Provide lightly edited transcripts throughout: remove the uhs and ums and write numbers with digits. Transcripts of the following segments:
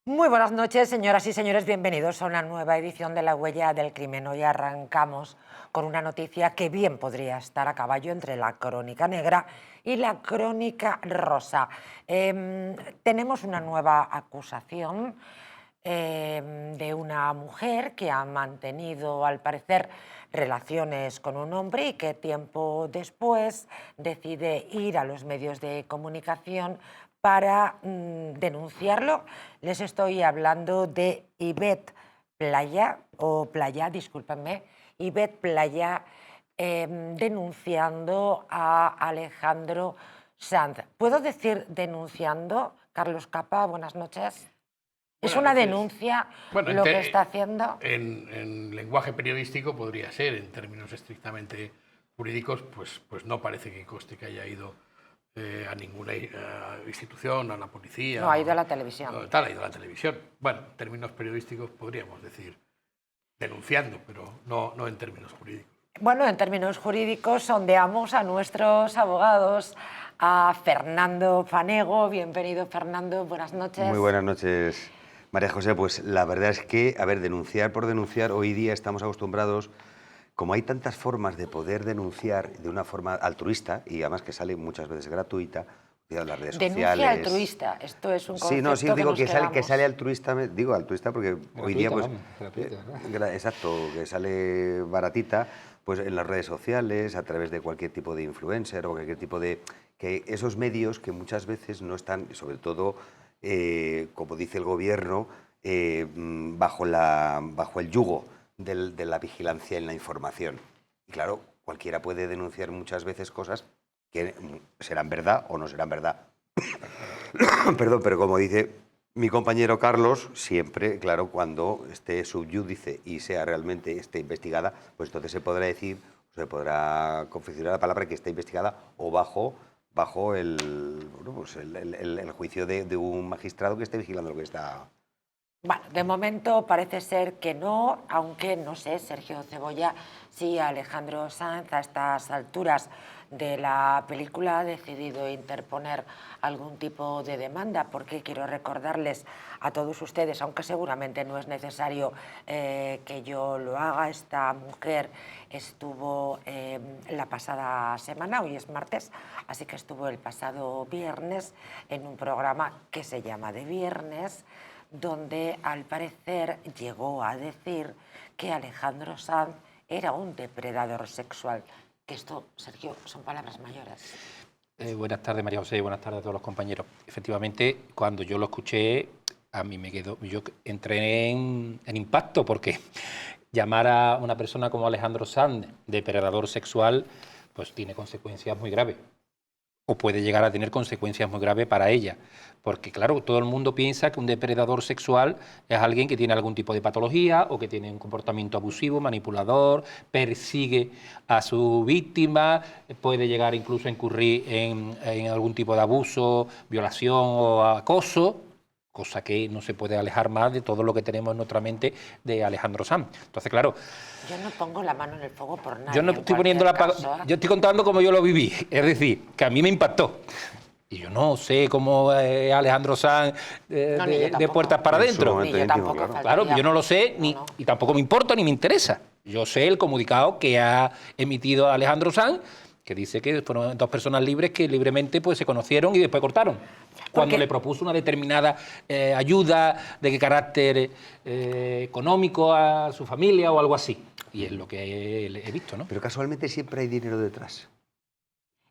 Muy buenas noches, señoras y señores, bienvenidos a una nueva edición de La Huella del Crimen. Hoy arrancamos con una noticia que bien podría estar a caballo entre la crónica negra y la crónica rosa. Tenemos una nueva acusación de una mujer que ha mantenido, al parecer, relaciones con un hombre y que tiempo después decide ir a los medios de comunicación para denunciarlo. Les estoy hablando de Ivette Playa, discúlpenme, Ivette Playa, denunciando a Alejandro Sanz. ¿Puedo decir denunciando? Carlos Capa, buenas noches. ¿Es una denuncia lo que está haciendo? En lenguaje periodístico podría ser, en términos estrictamente jurídicos, pues no parece que conste que haya ido a ninguna institución, a la policía. No, ha ido a la televisión. Ha ido a la televisión. Bueno, en términos periodísticos podríamos decir denunciando, pero no en términos jurídicos. Bueno, en términos jurídicos sondeamos a nuestros abogados, a Fernando Fanego. Bienvenido, Fernando, buenas noches. Muy buenas noches, María José. Pues la verdad es que, a ver, denunciar por denunciar, hoy día estamos acostumbrados, como hay tantas formas de poder denunciar de una forma altruista, y además que sale muchas veces gratuita, en las redes sociales. Denuncia altruista, esto es un concepto. Sí, no, sí, digo que quedamos. sale altruista, digo altruista porque gratuita, hoy día, pues, gratuita, ¿no? Exacto, que sale baratita, pues en las redes sociales, a través de cualquier tipo de influencer o cualquier tipo de... que esos medios que muchas veces no están, sobre todo, como dice el gobierno, bajo el yugo de la vigilancia en la información. Y claro, cualquiera puede denunciar muchas veces cosas que serán verdad o no serán verdad. Perdón, pero como dice mi compañero Carlos, siempre, claro, cuando esté subyúdice y sea realmente esté investigada, pues entonces se podrá decir, se podrá confeccionar la palabra que está investigada o bajo el juicio de un magistrado que esté vigilando lo que está... Bueno, de momento parece ser que no, aunque no sé, Sergio Cebolla, si Alejandro Sanz a estas alturas de la película ha decidido interponer algún tipo de demanda, porque quiero recordarles a todos ustedes, aunque seguramente no es necesario que yo lo haga, esta mujer estuvo la pasada semana, hoy es martes, así que estuvo el pasado viernes en un programa que se llama De Viernes, donde al parecer llegó a decir que Alejandro Sanz era un depredador sexual. Que esto, Sergio, son palabras mayores. Buenas tardes, María José, buenas tardes a todos los compañeros. Efectivamente, cuando yo lo escuché, a mí me quedó... Yo entré en impacto, porque llamar a una persona como Alejandro Sanz depredador sexual, pues tiene consecuencias muy graves. O puede llegar a tener consecuencias muy graves para ella. Porque, claro, todo el mundo piensa que un depredador sexual es alguien que tiene algún tipo de patología o que tiene un comportamiento abusivo, manipulador, persigue a su víctima, puede llegar incluso a incurrir en algún tipo de abuso, violación o acoso, cosa que no se puede alejar más de todo lo que tenemos en nuestra mente de Alejandro Sanz. Entonces, claro... Yo no pongo la mano en el fuego por nada. Yo no estoy poniendo yo estoy contando como yo lo viví, es decir, que a mí me impactó. Y yo no sé cómo es Alejandro Sanz de puertas para adentro. Ni yo tampoco, claro, yo no lo sé y tampoco me importa ni me interesa. Yo sé el comunicado que ha emitido Alejandro Sanz, que dice que fueron dos personas libres que libremente pues, se conocieron y después cortaron. Cuando le propuso una determinada ayuda de carácter económico a su familia o algo así. Y es lo que he visto, ¿no? Pero casualmente siempre hay dinero detrás.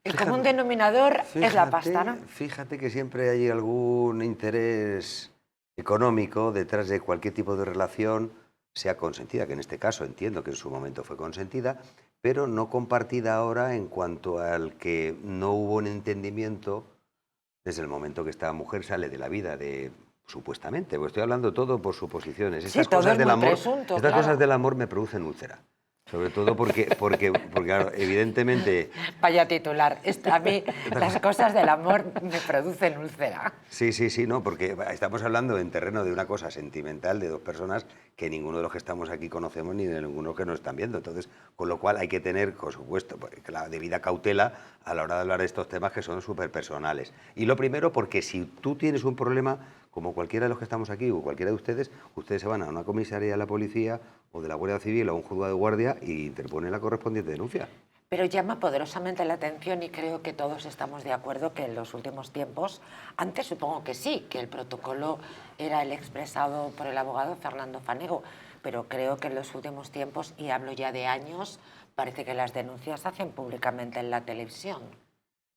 El común denominador es la pasta, ¿no? Fíjate que siempre hay algún interés económico detrás de cualquier tipo de relación, sea consentida, que en este caso entiendo que en su momento fue consentida, pero no compartida ahora en cuanto al que no hubo un entendimiento desde el momento que esta mujer sale de la vida de supuestamente, porque estoy hablando todo por suposiciones. Sí, todo es muy presunto, estas claro. cosas del amor me producen úlcera. Sobre todo porque claro, evidentemente... Vaya titular. A mí las cosas del amor me producen úlcera. Sí, no, porque estamos hablando en terreno de una cosa sentimental de dos personas que ninguno de los que estamos aquí conocemos ni de ninguno que nos están viendo. Entonces, con lo cual hay que tener, por supuesto, la debida cautela a la hora de hablar de estos temas que son súper personales. Y lo primero, porque si tú tienes un problema, como cualquiera de los que estamos aquí o cualquiera de ustedes se van a una comisaría de la policía o de la Guardia Civil o a un juzgado de guardia y interponen la correspondiente denuncia. Pero llama poderosamente la atención y creo que todos estamos de acuerdo que en los últimos tiempos, antes supongo que sí, que el protocolo era el expresado por el abogado Fernando Fanego, pero creo que en los últimos tiempos, y hablo ya de años, parece que las denuncias se hacen públicamente en la televisión.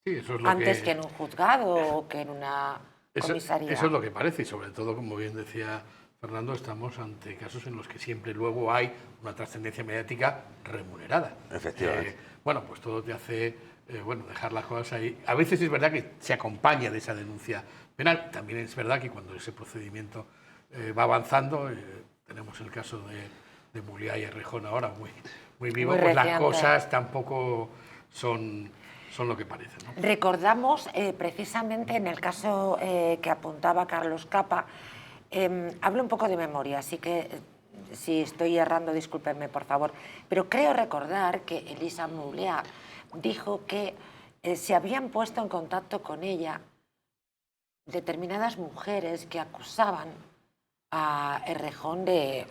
Sí, eso es lo antes que en un juzgado o que en una comisaría. Eso es lo que parece y sobre todo, como bien decía Fernando, estamos ante casos en los que siempre luego hay una trascendencia mediática remunerada. Efectivamente. Bueno, pues todo te hace dejar las cosas ahí. A veces es verdad que se acompaña de esa denuncia penal. También es verdad que cuando ese procedimiento va avanzando, tenemos el caso de Muliá y Errejón ahora muy vivo, Muy pues las reciente. cosas tampoco son lo que parecen, ¿no? Recordamos precisamente en el caso que apuntaba Carlos Capa, hablo un poco de memoria, así que si estoy errando, discúlpenme por favor, pero creo recordar que Elisa Muliá dijo que se habían puesto en contacto con ella determinadas mujeres que acusaban a Errejón de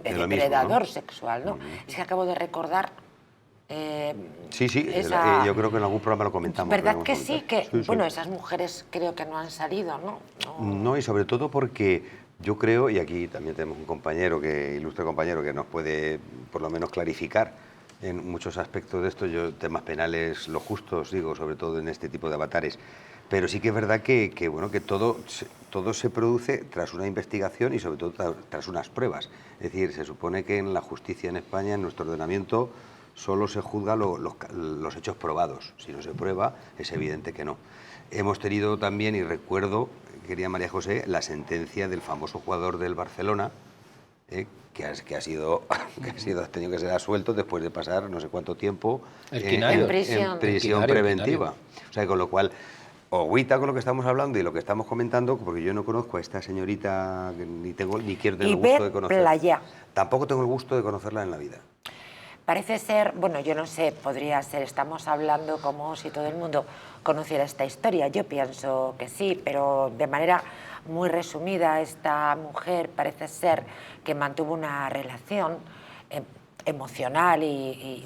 lo mismo, depredador ¿no? sexual, ¿no? Es que acabo de recordar... Sí, yo creo que en algún programa lo comentamos. ¿Verdad que sí? Que, Sí. bueno, esas mujeres creo que no han salido, ¿no? No, y sobre todo porque yo creo, y aquí también tenemos un compañero, ilustre compañero, que nos puede por lo menos clarificar en muchos aspectos de esto, yo temas penales, lo justos, digo, sobre todo en este tipo de avatares. Pero sí que es verdad que todo se produce tras una investigación y sobre todo tras unas pruebas. Es decir, se supone que en la justicia en España, en nuestro ordenamiento, solo se juzga los hechos probados. Si no se prueba, es evidente que no. Hemos tenido también, y recuerdo, querida María José, la sentencia del famoso jugador del Barcelona, que ha tenido que ser absuelto después de pasar no sé cuánto tiempo En prisión. en prisión preventiva. O sea, con lo cual, agüita con lo que estamos hablando y lo que estamos comentando, porque yo no conozco a esta señorita, que ni quiero tener el gusto de conocerla. Playa. Tampoco tengo el gusto de conocerla en la vida. Parece ser, bueno, yo no sé, podría ser, estamos hablando como si todo el mundo conociera esta historia. Yo pienso que sí, pero de manera muy resumida, esta mujer parece ser que mantuvo una relación emocional y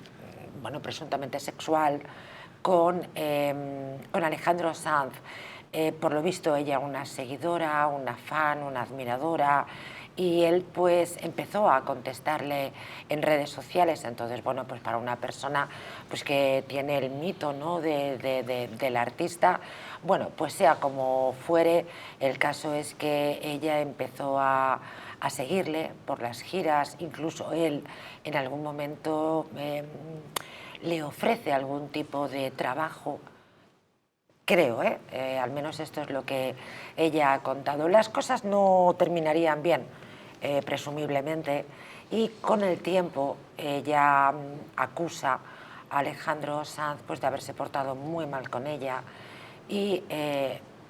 bueno, presuntamente sexual con Alejandro Sanz. Por lo visto, ella una seguidora, una fan, una admiradora, y él pues empezó a contestarle en redes sociales. Entonces, bueno, pues para una persona pues que tiene el mito, ¿no?, del artista, bueno, pues sea como fuere, el caso es que ella empezó a seguirle por las giras, incluso él en algún momento le ofrece algún tipo de trabajo. Creo, al menos esto es lo que ella ha contado. Las cosas no terminarían bien, presumiblemente, y con el tiempo ella acusa a Alejandro Sanz pues, de haberse portado muy mal con ella y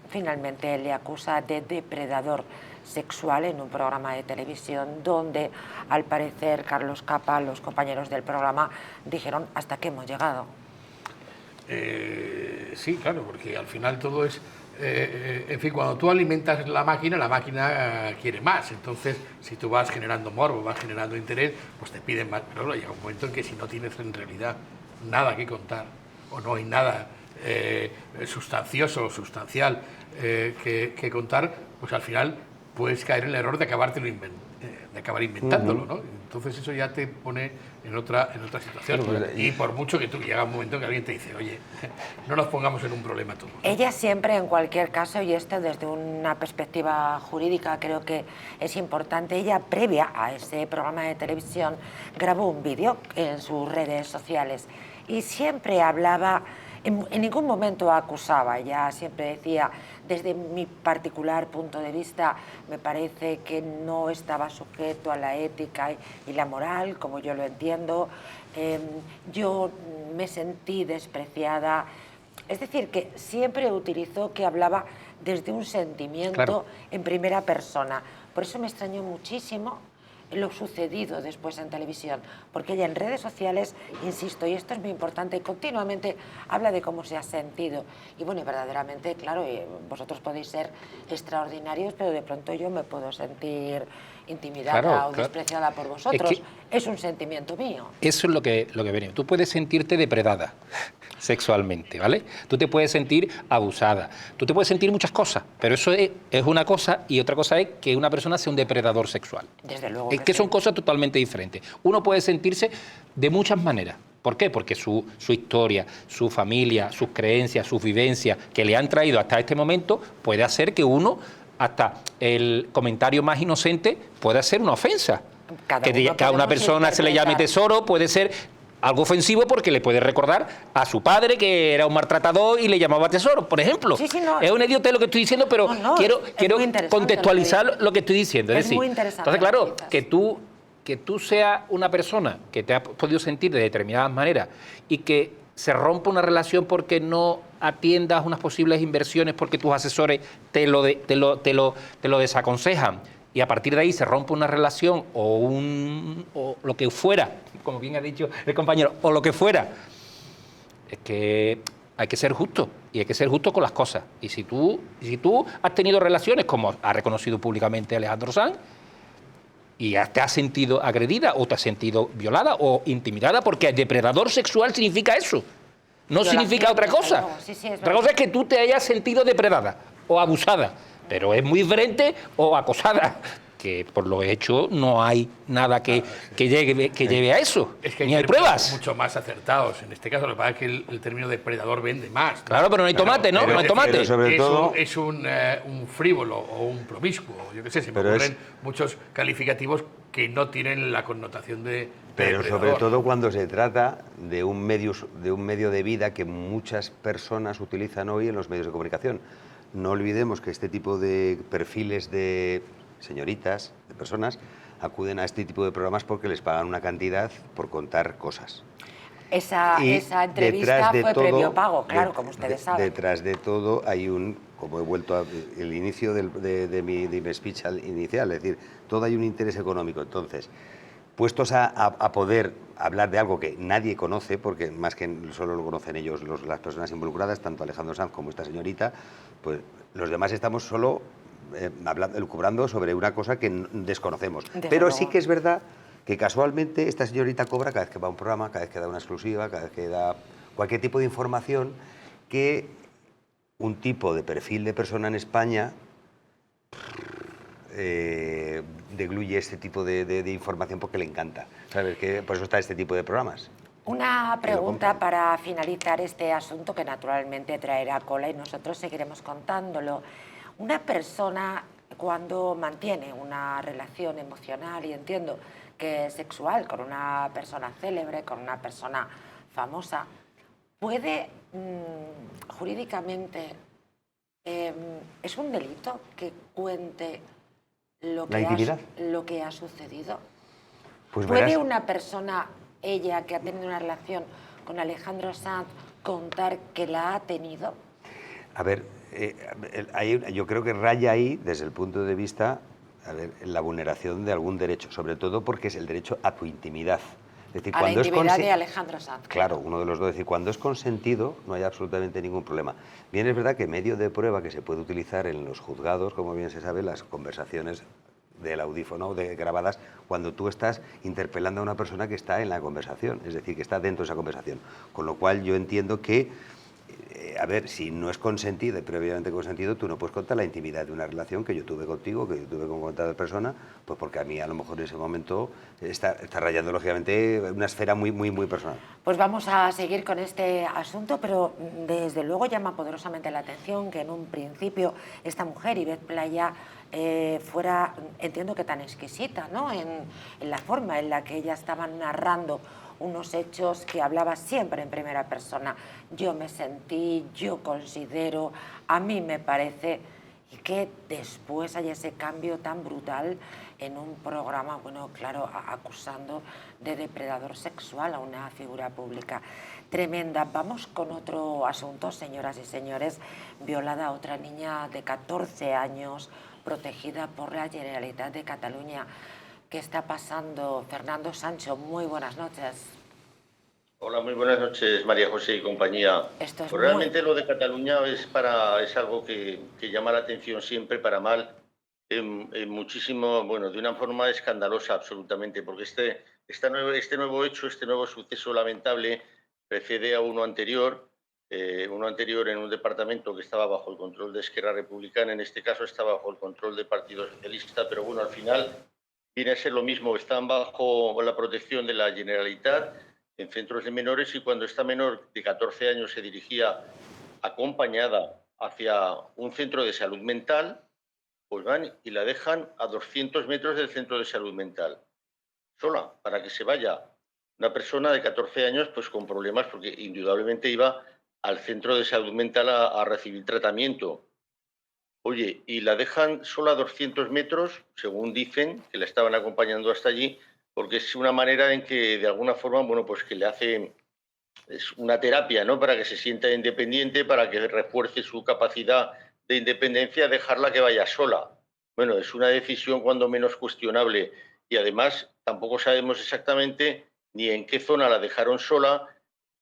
finalmente le acusa de depredador sexual en un programa de televisión donde, al parecer, Carlos Capa, los compañeros del programa, dijeron hasta qué hemos llegado. Sí, claro, porque al final todo es... en fin, cuando tú alimentas la máquina quiere más. Entonces, si tú vas generando morbo, vas generando interés, pues te piden más. Pero llega un momento en que si no tienes en realidad nada que contar o no hay nada sustancioso o sustancial que contar, pues al final puedes caer en el error de acabar inventándolo, ¿no? Entonces eso ya te pone en otra situación. Y por mucho que tú llega un momento que alguien te dice, oye, no nos pongamos en un problema todos, ¿no? Ella siempre, en cualquier caso, y esto desde una perspectiva jurídica creo que es importante, ella previa a ese programa de televisión grabó un vídeo en sus redes sociales y siempre hablaba en ningún momento acusaba, ella siempre decía, desde mi particular punto de vista, me parece que no estaba sujeto a la ética y la moral, como yo lo entiendo, yo me sentí despreciada, es decir, que siempre utilizó que hablaba desde un sentimiento Claro. en primera persona. Por eso me extrañó muchísimo lo sucedido después en televisión, porque ella en redes sociales, insisto, y esto es muy importante, continuamente habla de cómo se ha sentido. Y bueno, y verdaderamente, claro, vosotros podéis ser extraordinarios, pero de pronto yo me puedo sentir intimidada Claro, o claro. despreciada por vosotros. Es que es un sentimiento mío. eso es lo que venimos. Tú puedes sentirte depredada sexualmente, ¿vale? Tú te puedes sentir abusada, tú te puedes sentir muchas cosas, pero eso es una cosa, y otra cosa es que una persona sea un depredador sexual. Desde luego Es que sí. son cosas totalmente diferentes. Uno puede sentirse de muchas maneras. ¿Por qué? Porque su historia, su familia, sus creencias, sus vivencias que le han traído hasta este momento puede hacer que uno, hasta el comentario más inocente, pueda ser una ofensa. Cada Que uno a una podemos persona se le llame interpretar. tesoro puede ser algo ofensivo porque le puede recordar a su padre que era un maltratador y le llamaba tesoro, por ejemplo. Sí, sí, no. Es un idiotez lo que estoy diciendo, pero No, quiero es muy interesante contextualizar lo que dices. lo que estoy diciendo. Es decir, muy interesante entonces, lo claro, que dices. que tú seas una persona que te ha podido sentir de determinadas maneras y que se rompa una relación porque no atiendas unas posibles inversiones porque tus asesores te lo desaconsejan, y a partir de ahí se rompe una relación o lo que fuera, como bien ha dicho el compañero, o lo que fuera, es que hay que ser justo, y hay que ser justo con las cosas. Y si tú has tenido relaciones, como ha reconocido públicamente Alejandro Sanz, y te has sentido agredida o te has sentido violada o intimidada, porque el depredador sexual significa eso, no Violación, significa otra desde cosa. luego. Sí, sí, es Otra verdad. cosa es que tú te hayas sentido depredada o abusada, pero es muy diferente, o acosada, que por lo hecho no hay nada que lleve a eso, Es que ni hay términos pruebas. mucho más acertados. En este caso, lo que pasa es que el término depredador vende más, ¿no? Claro, pero no hay tomate, ¿no? pero- No hay tomate. pero sobre todo- es un frívolo o un promiscuo. Yo qué sé, se me Pero es- ocurren muchos calificativos que no tienen la connotación de Pero depredador. sobre todo cuando se trata de un medio de vida que muchas personas utilizan hoy en los medios de comunicación. No olvidemos que este tipo de perfiles de señoritas, de personas, acuden a este tipo de programas porque les pagan una cantidad por contar cosas. Esa Y entrevista detrás de fue todo- previo pago, claro, de- como ustedes de- saben. Detrás de todo hay como he vuelto a el inicio de mi speech inicial, es decir, todo hay un interés económico. Entonces, puestos a poder hablar de algo que nadie conoce, porque más que solo lo conocen ellos, las personas involucradas, tanto Alejandro Sanz como esta señorita, pues los demás estamos solo lucubrando sobre una cosa que desconocemos. Desde Pero luego. sí que es verdad que casualmente esta señorita cobra cada vez que va a un programa, cada vez que da una exclusiva, cada vez que da cualquier tipo de información que un tipo de perfil de persona en España degluye este tipo de información porque le encanta. ¿Sabes? Que por eso está este tipo de programas. Una Que lo pregunta compran. para finalizar este asunto que naturalmente traerá cola y nosotros seguiremos contándolo. Una persona cuando mantiene una relación emocional, y entiendo que sexual, con una persona célebre, con una persona famosa, puede jurídicamente, es un delito que cuente lo ¿La intimidad? lo que ha sucedido. Pues ¿Puede verás, una persona, ella que ha tenido una relación con Alejandro Sanz, contar que la ha tenido? a ver, yo creo que raya ahí, desde el punto de vista, a ver, la vulneración de algún derecho, sobre todo porque es el derecho a tu intimidad. Es decir, A la cuando es intimidad de Alejandro Sanz. Claro, uno de los dos. Es decir, cuando es consentido no hay absolutamente ningún problema. Bien, es verdad que medio de prueba que se puede utilizar en los juzgados, como bien se sabe, las conversaciones del audífono grabadas cuando tú estás interpelando a una persona que está en la conversación, es decir, que está dentro de esa conversación. Con lo cual yo entiendo que, a ver, si no es consentido y previamente consentido, tú no puedes contar la intimidad de una relación que yo tuve contigo, que yo tuve con otra persona, pues porque a mí a lo mejor en ese momento está rayando lógicamente una esfera muy, muy, muy personal. Pues vamos a seguir con este asunto, pero desde luego llama poderosamente la atención que en un principio esta mujer, Ivette Playa, fuera, entiendo que tan exquisita, ¿no? En la forma en la que ella estaba narrando unos hechos que hablaba siempre en primera persona. Yo me sentí, yo considero, a mí me parece, y que después hay ese cambio tan brutal en un programa, bueno, claro, acusando de depredador sexual a una figura pública tremenda. Vamos con otro asunto, señoras y señores. Violada otra niña de 14 años, protegida por la Generalitat de Cataluña. ¿Qué está pasando? Fernando Sancho, muy buenas noches. Hola, muy buenas noches, María José y compañía. Esto es Pues realmente lo de Cataluña es algo que llama la atención siempre para mal, muchísimo, bueno, de una forma escandalosa absolutamente, porque este nuevo hecho, este nuevo suceso lamentable precede a uno anterior en un departamento que estaba bajo el control de Esquerra Republicana, en este caso estaba bajo el control del Partido Socialista, pero bueno, al final viene a ser lo mismo, están bajo la protección de la Generalitat en centros de menores, y cuando esta menor de 14 años se dirigía acompañada hacia un centro de salud mental, pues van y la dejan a 200 metros del centro de salud mental, sola, para que se vaya. Una persona de 14 años pues con problemas, porque indudablemente iba al centro de salud mental a recibir tratamiento. Oye, y la dejan sola a 200 metros, según dicen, que la estaban acompañando hasta allí, porque es una manera en que, de alguna forma, bueno, pues que le hace, es una terapia, ¿no? Para que se sienta independiente, para que refuerce su capacidad de independencia, dejarla que vaya sola. Bueno, es una decisión cuando menos cuestionable, y además tampoco sabemos exactamente ni en qué zona la dejaron sola,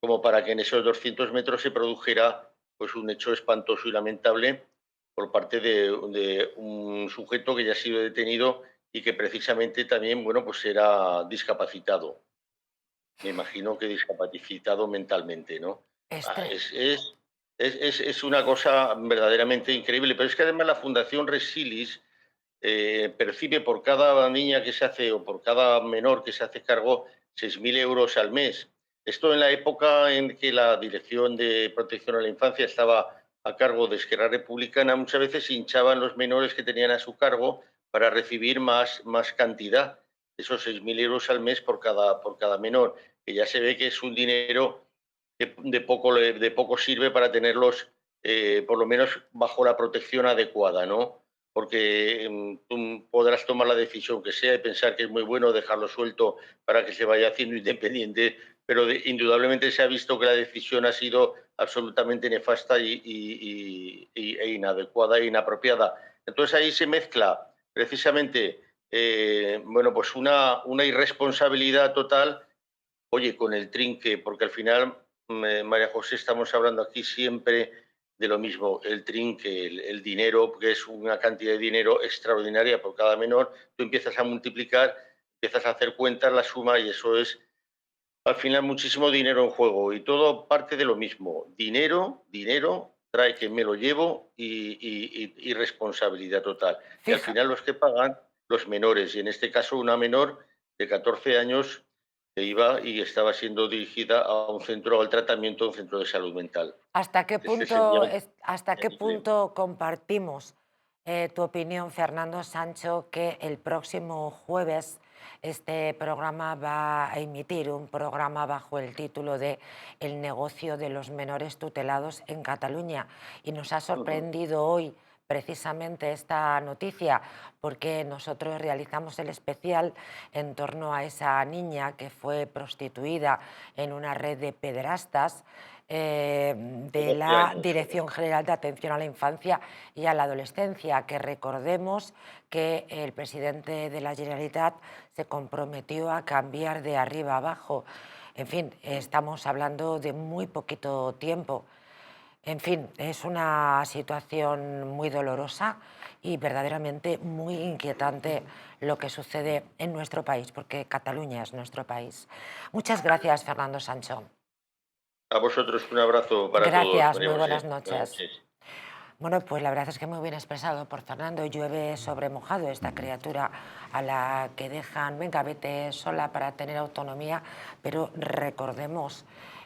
como para que en esos 200 metros se produjera pues un hecho espantoso y lamentable por parte de un sujeto que ya ha sido detenido y que precisamente también, bueno, pues era discapacitado. Me imagino que discapacitado mentalmente, ¿no? Ah, Estre es una cosa verdaderamente increíble, pero es que además la Fundación Resilis percibe por cada niña que se hace o por cada menor que se hace cargo 6.000 euros al mes. Esto en la época en que la Dirección de Protección a la Infancia estaba a cargo de Esquerra Republicana, muchas veces hinchaban los menores que tenían a su cargo para recibir más cantidad, esos 6.000 euros al mes por cada menor, que ya se ve que es un dinero que de poco sirve para tenerlos, por lo menos bajo la protección adecuada, ¿no? Porque tú podrás tomar la decisión que sea y pensar que es muy bueno dejarlo suelto para que se vaya haciendo independiente, pero indudablemente se ha visto que la decisión ha sido absolutamente nefasta e inadecuada e inapropiada. Entonces ahí se mezcla precisamente bueno, pues una irresponsabilidad total, oye, con el trinque, porque al final, María José, estamos hablando aquí siempre de lo mismo, el trinque, el dinero, que es una cantidad de dinero extraordinaria por cada menor. Tú empiezas a multiplicar, empiezas a hacer cuentas, la suma, y eso es al final muchísimo dinero en juego, y todo parte de lo mismo. Dinero, trae que me lo llevo, y responsabilidad total. Y al Fija, final los que pagan, los menores, y en este caso una menor de 14 años que iba y estaba siendo dirigida a un centro, al tratamiento, a un centro de salud mental. Este sería hasta qué el dilema. punto compartimos tu opinión, Fernando Sancho, que el próximo jueves este programa va a emitir un programa bajo el título de El negocio de los menores tutelados en Cataluña? Y nos ha Ujú. sorprendido hoy precisamente esta noticia, porque nosotros realizamos el especial en torno a esa niña que fue prostituida en una red de pederastas De de 12 la años. Dirección General de Atención a la Infancia y a la Adolescencia, que recordemos que el presidente de la Generalitat se comprometió a cambiar de arriba abajo. En fin, estamos hablando de muy poquito tiempo. En fin, es una situación muy dolorosa y verdaderamente muy inquietante lo que sucede en nuestro país, porque Cataluña es nuestro país. Muchas gracias, Fernando Sancho. A vosotros un abrazo para todos, Gracias, María muy buenas José. Buenas noches. noches. Bueno, pues la verdad es que muy bien expresado por Fernando. Llueve sobre mojado, esta criatura a la que dejan, venga, vete sola para tener autonomía, pero recordemos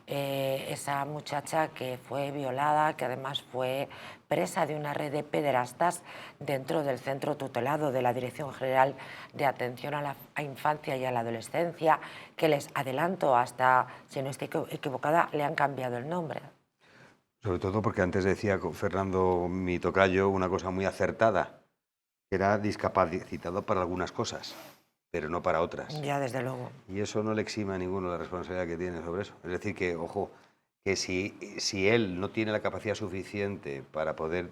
esa muchacha que fue violada, que además fue presa de una red de pederastas dentro del centro tutelado de la Dirección General de Atención a la Infancia y a la Adolescencia, que les adelanto, hasta, si no estoy equivocada, le han cambiado el nombre. Sobre todo porque antes decía Fernando, mi tocayo, una cosa muy acertada, que era discapacitado para algunas cosas, pero no para otras. Ya, desde luego. Y eso no le exime a ninguno la responsabilidad que tiene sobre eso. Es decir, que, ojo, que si él no tiene la capacidad suficiente para poder,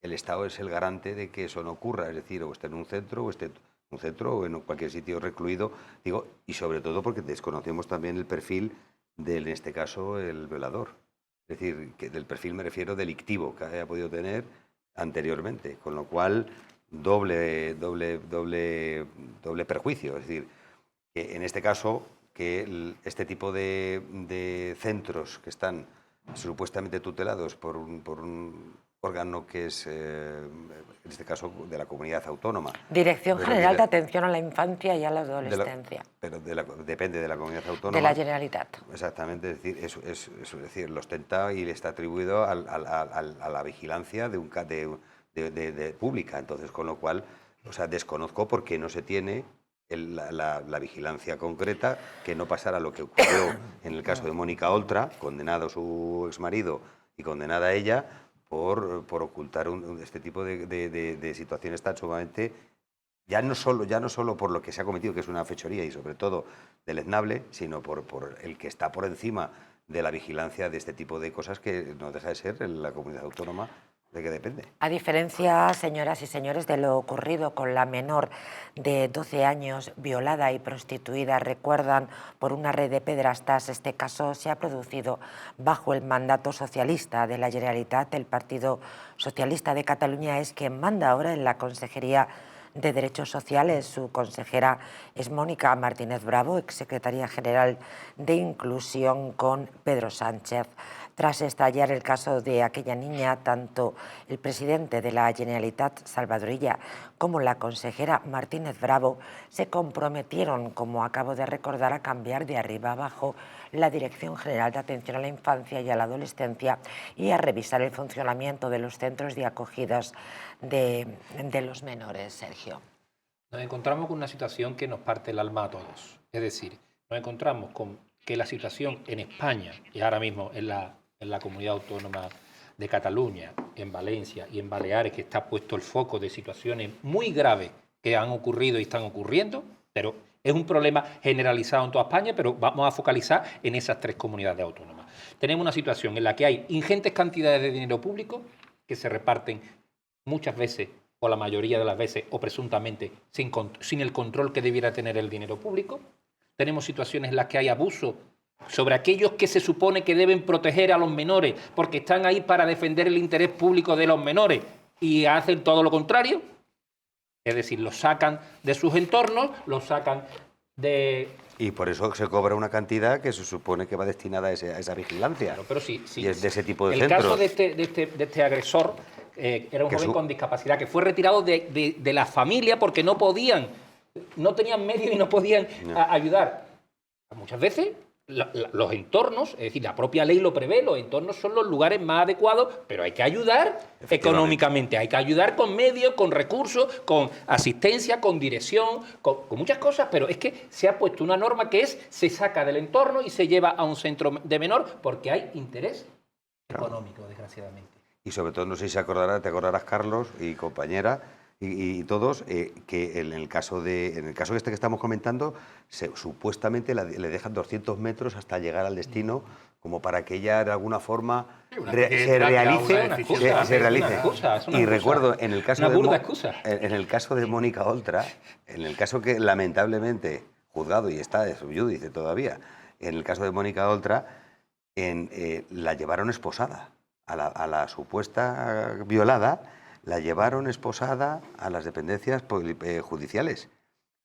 el Estado es el garante de que eso no ocurra. Es decir, o esté en un centro, o en cualquier sitio recluido. Digo, y sobre todo porque desconocemos también el perfil del, en este caso, el violador. Es decir, que del perfil me refiero delictivo que haya podido tener anteriormente, con lo cual doble perjuicio. Es decir, que en este caso, que este tipo de centros que están supuestamente tutelados por un órgano que es, en este caso, de la comunidad autónoma. Dirección General de Atención a la Infancia y a la Adolescencia. Pero depende de la comunidad autónoma. De la Generalitat. Exactamente, es decir, es decir, lo ostenta y le está atribuido a la vigilancia de pública. Entonces, con lo cual, o sea, desconozco por qué no se tiene la vigilancia concreta, que no pasara lo que ocurrió en el caso de Mónica Oltra, condenado su exmarido y condenada ella por ocultar este tipo de situaciones tan sumamente, ya no solo por lo que se ha cometido, que es una fechoría y sobre todo deleznable, sino por el que está por encima de la vigilancia de este tipo de cosas, que no deja de ser en la comunidad autónoma de que depende. A diferencia, señoras y señores, de lo ocurrido con la menor de 12 años violada y prostituida, recuerdan, por una red de pederastas, este caso se ha producido bajo el mandato socialista de la Generalitat. El Partido Socialista de Cataluña es quien manda ahora en la Consejería de Derechos Sociales. Su consejera es Mónica Martínez Bravo, exsecretaria general de Inclusión con Pedro Sánchez. Tras estallar el caso de aquella niña, tanto el presidente de la Generalitat, Salvador Illa, como la consejera Martínez Bravo se comprometieron, como acabo de recordar, a cambiar de arriba abajo la Dirección General de Atención a la Infancia y a la Adolescencia y a revisar el funcionamiento de los centros de acogidas de los menores. Sergio. Nos encontramos con una situación que nos parte el alma a todos. Es decir, nos encontramos con que la situación en España y ahora mismo en la comunidad autónoma de Cataluña, en Valencia y en Baleares, que está puesto el foco de situaciones muy graves que han ocurrido y están ocurriendo, pero es un problema generalizado en toda España, pero vamos a focalizar en esas tres comunidades autónomas. Tenemos una situación en la que hay ingentes cantidades de dinero público que se reparten muchas veces, o la mayoría de las veces, o presuntamente, sin el control que debiera tener el dinero público. Tenemos situaciones en las que hay abuso sobre aquellos que se supone que deben proteger a los menores porque están ahí para defender el interés público de los menores y hacen todo lo contrario. Es decir, los sacan de sus entornos, los sacan de... Y por eso se cobra una cantidad que se supone que va destinada a esa vigilancia. Claro, pero sí, y es de ese tipo de el centros. Caso de este agresor era un joven con discapacidad que fue retirado de la familia porque no tenían medios y no podían ayudar. Muchas veces los entornos, es decir, la propia ley lo prevé, los entornos son los lugares más adecuados, pero hay que ayudar económicamente, hay que ayudar con medios, con recursos, con asistencia, con dirección, con muchas cosas, pero es que se ha puesto una norma que se saca del entorno y se lleva a un centro de menor porque hay interés económico, desgraciadamente. Y sobre todo, no sé si te acordarás, Carlos y compañera, y todos, que en el caso este que estamos comentando, supuestamente le dejan 200 metros hasta llegar al destino, como para que ella de alguna forma se realice. Y recuerdo, en el caso de Mónica Oltra, en el caso que lamentablemente juzgado y está de subyúdice todavía, en el caso de Mónica Oltra, la llevaron esposada a la supuesta violada. La llevaron esposada a las dependencias judiciales,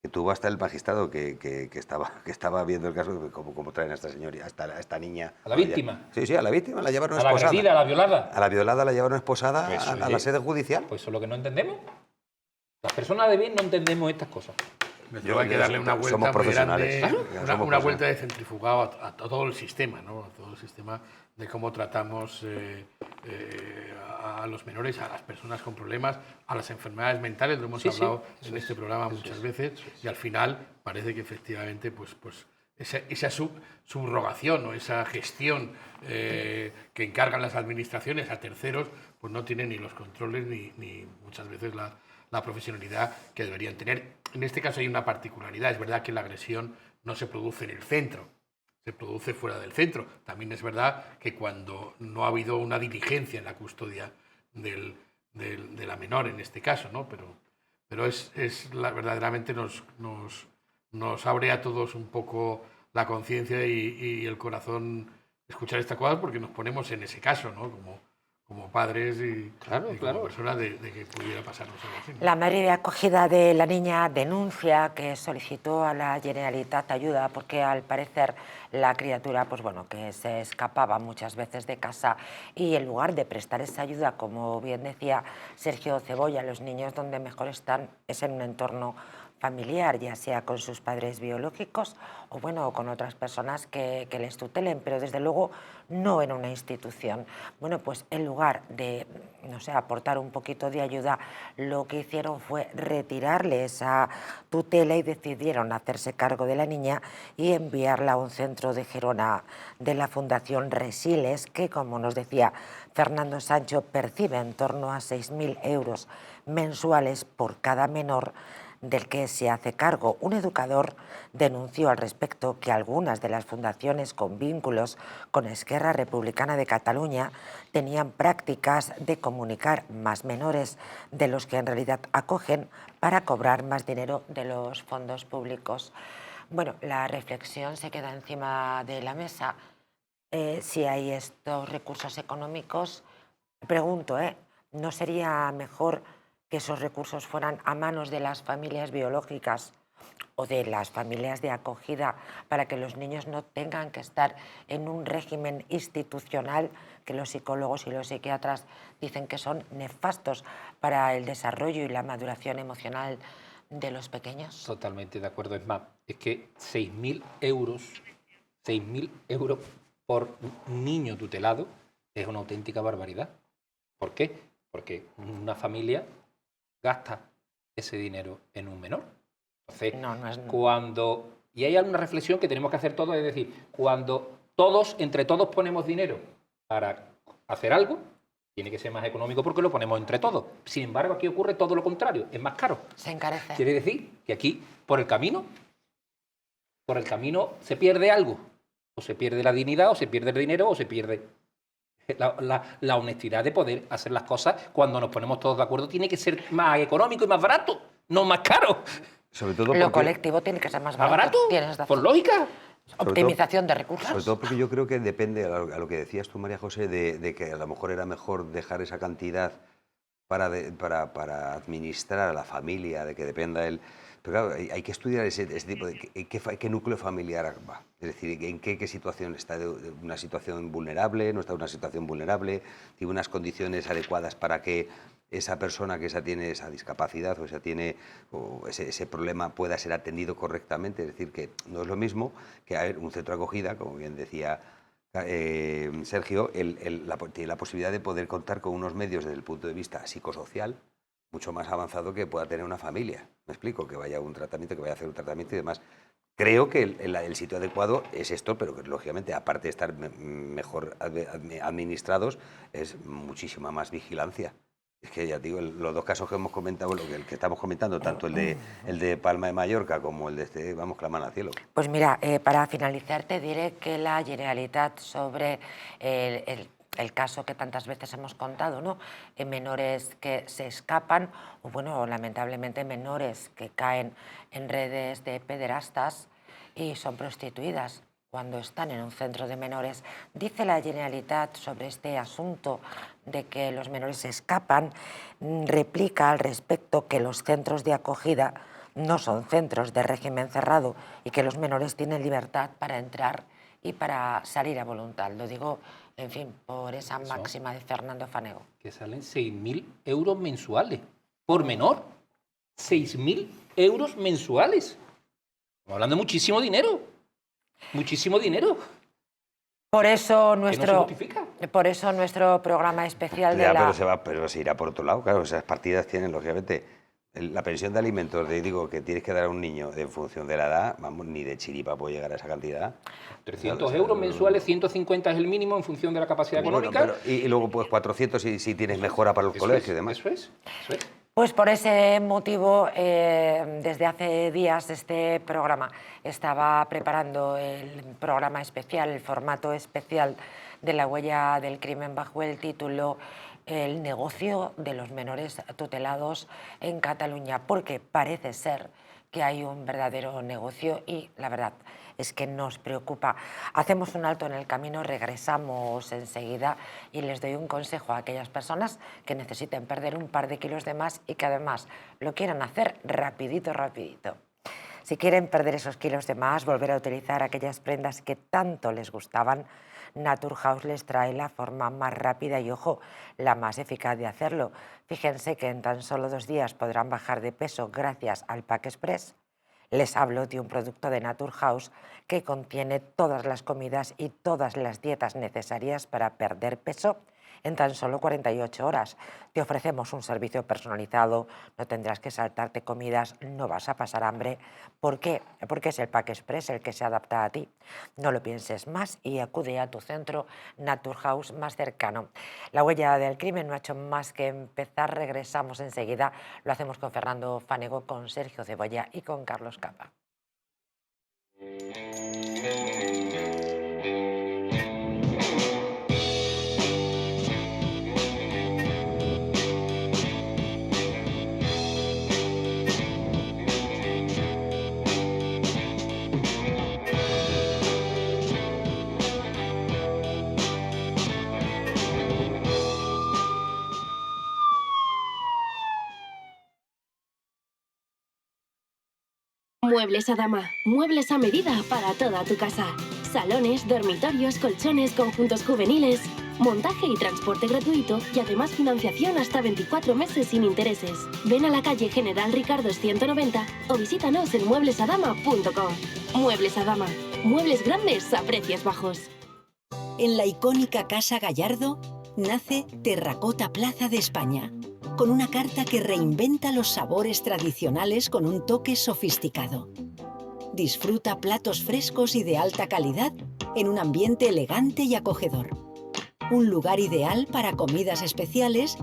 que tuvo hasta el magistrado que estaba viendo el caso, cómo traen a esta señora, a esta niña. ¿A la víctima? Sí, a la víctima la llevaron esposada. ¿A la agredida, a la violada? A la violada la llevaron esposada a la sede judicial. Pues eso es lo que no entendemos. Las personas de bien no entendemos estas cosas. Yo hay que darle una vuelta somos muy profesionales. grande, Claro. una Somos vuelta de centrifugado a todo el sistema, ¿no? A todo el sistema de cómo tratamos a los menores, a las personas con problemas, a las enfermedades mentales, lo hemos hablado en este programa muchas veces, y al final parece que efectivamente pues esa subrogación o esa gestión que encargan las administraciones a terceros, pues no tienen ni los controles ni muchas veces la profesionalidad que deberían tener. En este caso hay una particularidad, es verdad que la agresión no se produce en el centro, se produce fuera del centro. También es verdad que cuando no ha habido una diligencia en la custodia de la menor, en este caso, ¿no? Pero verdaderamente nos abre a todos un poco la conciencia y el corazón escuchar estas cosas, porque nos ponemos en ese caso, ¿no? Como padres y como personas de que pudiera pasarnos algo así, ¿no? La madre de acogida de la niña denuncia que solicitó a la Generalitat ayuda porque al parecer la criatura, pues bueno, que se escapaba muchas veces de casa y en lugar de prestar esa ayuda, como bien decía Sergio Cebolla, los niños donde mejor están es en un entorno familiar, ya sea con sus padres biológicos o bueno, con otras personas que les tutelen, pero desde luego no en una institución. Bueno, pues en lugar de, no sé, aportar un poquito de ayuda, lo que hicieron fue retirarle esa tutela y decidieron hacerse cargo de la niña y enviarla a un centro de Gerona de la Fundación Resiles, que como nos decía Fernando Sancho, percibe en torno a 6.000 euros mensuales por cada menor del que se hace cargo. Un educador denunció al respecto que algunas de las fundaciones con vínculos con Esquerra Republicana de Cataluña tenían prácticas de comunicar más menores de los que en realidad acogen para cobrar más dinero de los fondos públicos. Bueno, la reflexión se queda encima de la mesa. Si hay estos recursos económicos, pregunto, ¿no sería mejor que esos recursos fueran a manos de las familias biológicas o de las familias de acogida para que los niños no tengan que estar en un régimen institucional que los psicólogos y los psiquiatras dicen que son nefastos para el desarrollo y la maduración emocional de los pequeños? Totalmente de acuerdo. Es más, es que 6.000 euros por un niño tutelado es una auténtica barbaridad. ¿Por qué? Porque una familia gasta ese dinero en un menor. Entonces, y hay alguna reflexión que tenemos que hacer todos, es decir, cuando entre todos ponemos dinero para hacer algo, tiene que ser más económico porque lo ponemos entre todos. Sin embargo, aquí ocurre todo lo contrario, es más caro. Se encarece. Quiere decir que aquí, por el camino se pierde algo. O se pierde la dignidad, o se pierde el dinero, o se pierde la honestidad de poder hacer las cosas. Cuando nos ponemos todos de acuerdo, tiene que ser más económico y más barato, no más caro. Sobre todo lo colectivo tiene que ser más barato. ¿Más barato? Tienes razón. Por lógica. Optimización de recursos. Sobre todo porque yo creo que depende, a lo que decías tú, María José, de que a lo mejor era mejor dejar esa cantidad para administrar a la familia, de que dependa él. Pero claro, hay que estudiar ese tipo de qué núcleo familiar va. Es decir, en qué situación está, de una situación vulnerable, no está en una situación vulnerable, tiene unas condiciones adecuadas para que esa persona que tiene esa discapacidad o ese problema pueda ser atendido correctamente. Es decir, que no es lo mismo que un centro de acogida, como bien decía Sergio, tiene la posibilidad de poder contar con unos medios desde el punto de vista psicosocial mucho más avanzado que pueda tener una familia. Me explico, que vaya a un tratamiento, que vaya a hacer un tratamiento y demás. Creo que el sitio adecuado es esto, pero que lógicamente, aparte de estar mejor administrados, es muchísima más vigilancia. Es que ya digo, los dos casos que hemos comentado, el que estamos comentando, tanto el de Palma de Mallorca como el de este, vamos, claman al cielo. Pues mira, para finalizar te diré que la Generalitat sobre el caso que tantas veces hemos contado, ¿no? Menores que se escapan o, bueno, lamentablemente menores que caen en redes de pederastas y son prostituidas cuando están en un centro de menores. Dice la Generalitat sobre este asunto de que los menores se escapan, replica al respecto que los centros de acogida no son centros de régimen cerrado y que los menores tienen libertad para entrar y para salir a voluntad. Lo digo, en fin, por esa máxima de Fernando Fanego. Que salen 6.000 euros mensuales por menor. 6.000 euros mensuales. Estamos hablando de muchísimo dinero. Muchísimo dinero. Por eso Que no se nuestro, justifica. por eso nuestro programa especial de Ya, la... pero se irá por otro lado, claro. Esas partidas tienen, lógicamente, la pensión de alimentos, digo, que tienes que dar a un niño en función de la edad, vamos, ni de chiripa puede llegar a esa cantidad. 300 euros mensuales, 150 es el mínimo en función de la capacidad Bueno, económica. y luego pues 400 si tienes mejora para el colegio y demás. Eso es. Pues por ese motivo, desde hace días este programa estaba preparando el programa especial, el formato especial de La huella del crimen bajo el título El negocio de los menores tutelados en Cataluña, porque parece ser que hay un verdadero negocio y la verdad es que nos preocupa. Hacemos un alto en el camino, regresamos enseguida y les doy un consejo a aquellas personas que necesiten perder un par de kilos de más y que además lo quieran hacer rapidito, rapidito. Si quieren perder esos kilos de más, volver a utilizar aquellas prendas que tanto les gustaban, Naturhaus les trae la forma más rápida y, ojo, la más eficaz de hacerlo. Fíjense que en tan solo 2 días podrán bajar de peso gracias al Pack Express. Les hablo de un producto de Naturhaus que contiene todas las comidas y todas las dietas necesarias para perder peso en tan solo 48 horas. Te ofrecemos un servicio personalizado, no tendrás que saltarte comidas, no vas a pasar hambre. ¿Por qué? Porque es el Pack Express el que se adapta a ti. No lo pienses más y acude a tu centro Naturhaus más cercano. La huella del crimen no ha hecho más que empezar. Regresamos enseguida. Lo hacemos con Fernando Fanego, con Sergio Cebolla y con Carlos Capa. Muebles Adama. Muebles a medida para toda tu casa. Salones, dormitorios, colchones, conjuntos juveniles. Montaje y transporte gratuito y además financiación hasta 24 meses sin intereses. Ven a la calle General Ricardos 190 o visítanos en mueblesadama.com. Muebles Adama. Muebles grandes a precios bajos. En la icónica Casa Gallardo nace Terracota Plaza de España, con una carta que reinventa los sabores tradicionales con un toque sofisticado. Disfruta platos frescos y de alta calidad en un ambiente elegante y acogedor. Un lugar ideal para comidas especiales,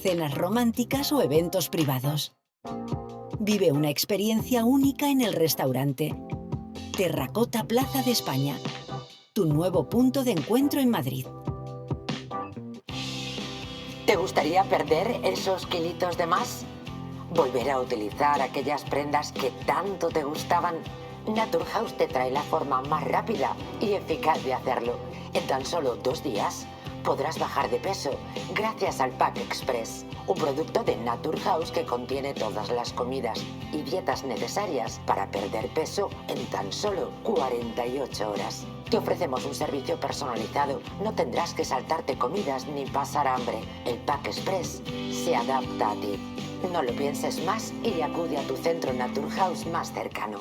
cenas románticas o eventos privados. Vive una experiencia única en el restaurante. Terracota Plaza de España, tu nuevo punto de encuentro en Madrid. ¿Te gustaría perder esos kilitos de más? ¿Volver a utilizar aquellas prendas que tanto te gustaban? Naturhaus te trae la forma más rápida y eficaz de hacerlo. En tan solo 2 días podrás bajar de peso gracias al Pack Express, un producto de Naturhaus que contiene todas las comidas y dietas necesarias para perder peso en tan solo 48 horas. Te ofrecemos un servicio personalizado, no tendrás que saltarte comidas ni pasar hambre. El Pack Express se adapta a ti. No lo pienses más y acude a tu centro Naturhaus más cercano.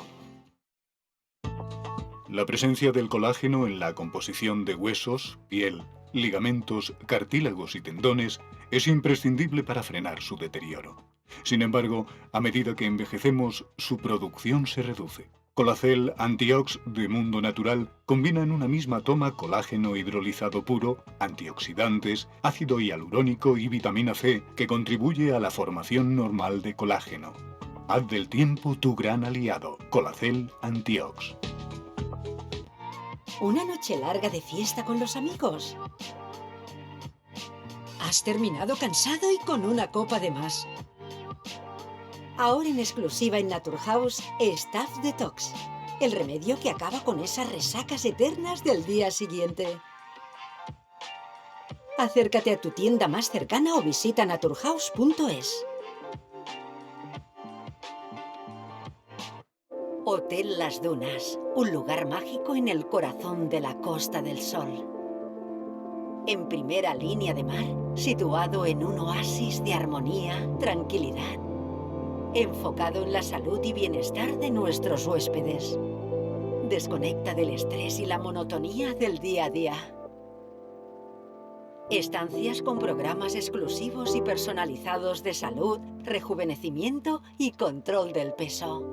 La presencia del colágeno en la composición de huesos, piel, ligamentos, cartílagos y tendones es imprescindible para frenar su deterioro. Sin embargo, a medida que envejecemos, su producción se reduce. Colacel Antiox de Mundo Natural combina en una misma toma colágeno hidrolizado puro, antioxidantes, ácido hialurónico y vitamina C que contribuye a la formación normal de colágeno. Haz del tiempo tu gran aliado. Colacel Antiox. ¿Una noche larga de fiesta con los amigos? ¿Has terminado cansado y con una copa de más? Ahora en exclusiva en Naturhaus, Staff Detox, el remedio que acaba con esas resacas eternas del día siguiente. Acércate a tu tienda más cercana o visita naturhaus.es. Hotel Las Dunas, un lugar mágico en el corazón de la Costa del Sol. En primera línea de mar, situado en un oasis de armonía, tranquilidad enfocado en la salud y bienestar de nuestros huéspedes. Desconecta del estrés y la monotonía del día a día. Estancias con programas exclusivos y personalizados de salud, rejuvenecimiento y control del peso.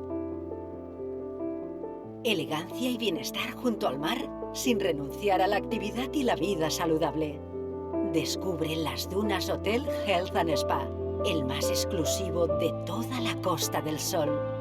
Elegancia y bienestar junto al mar, sin renunciar a la actividad y la vida saludable. Descubre Las Dunas Hotel Health and Spa, el más exclusivo de toda la Costa del Sol.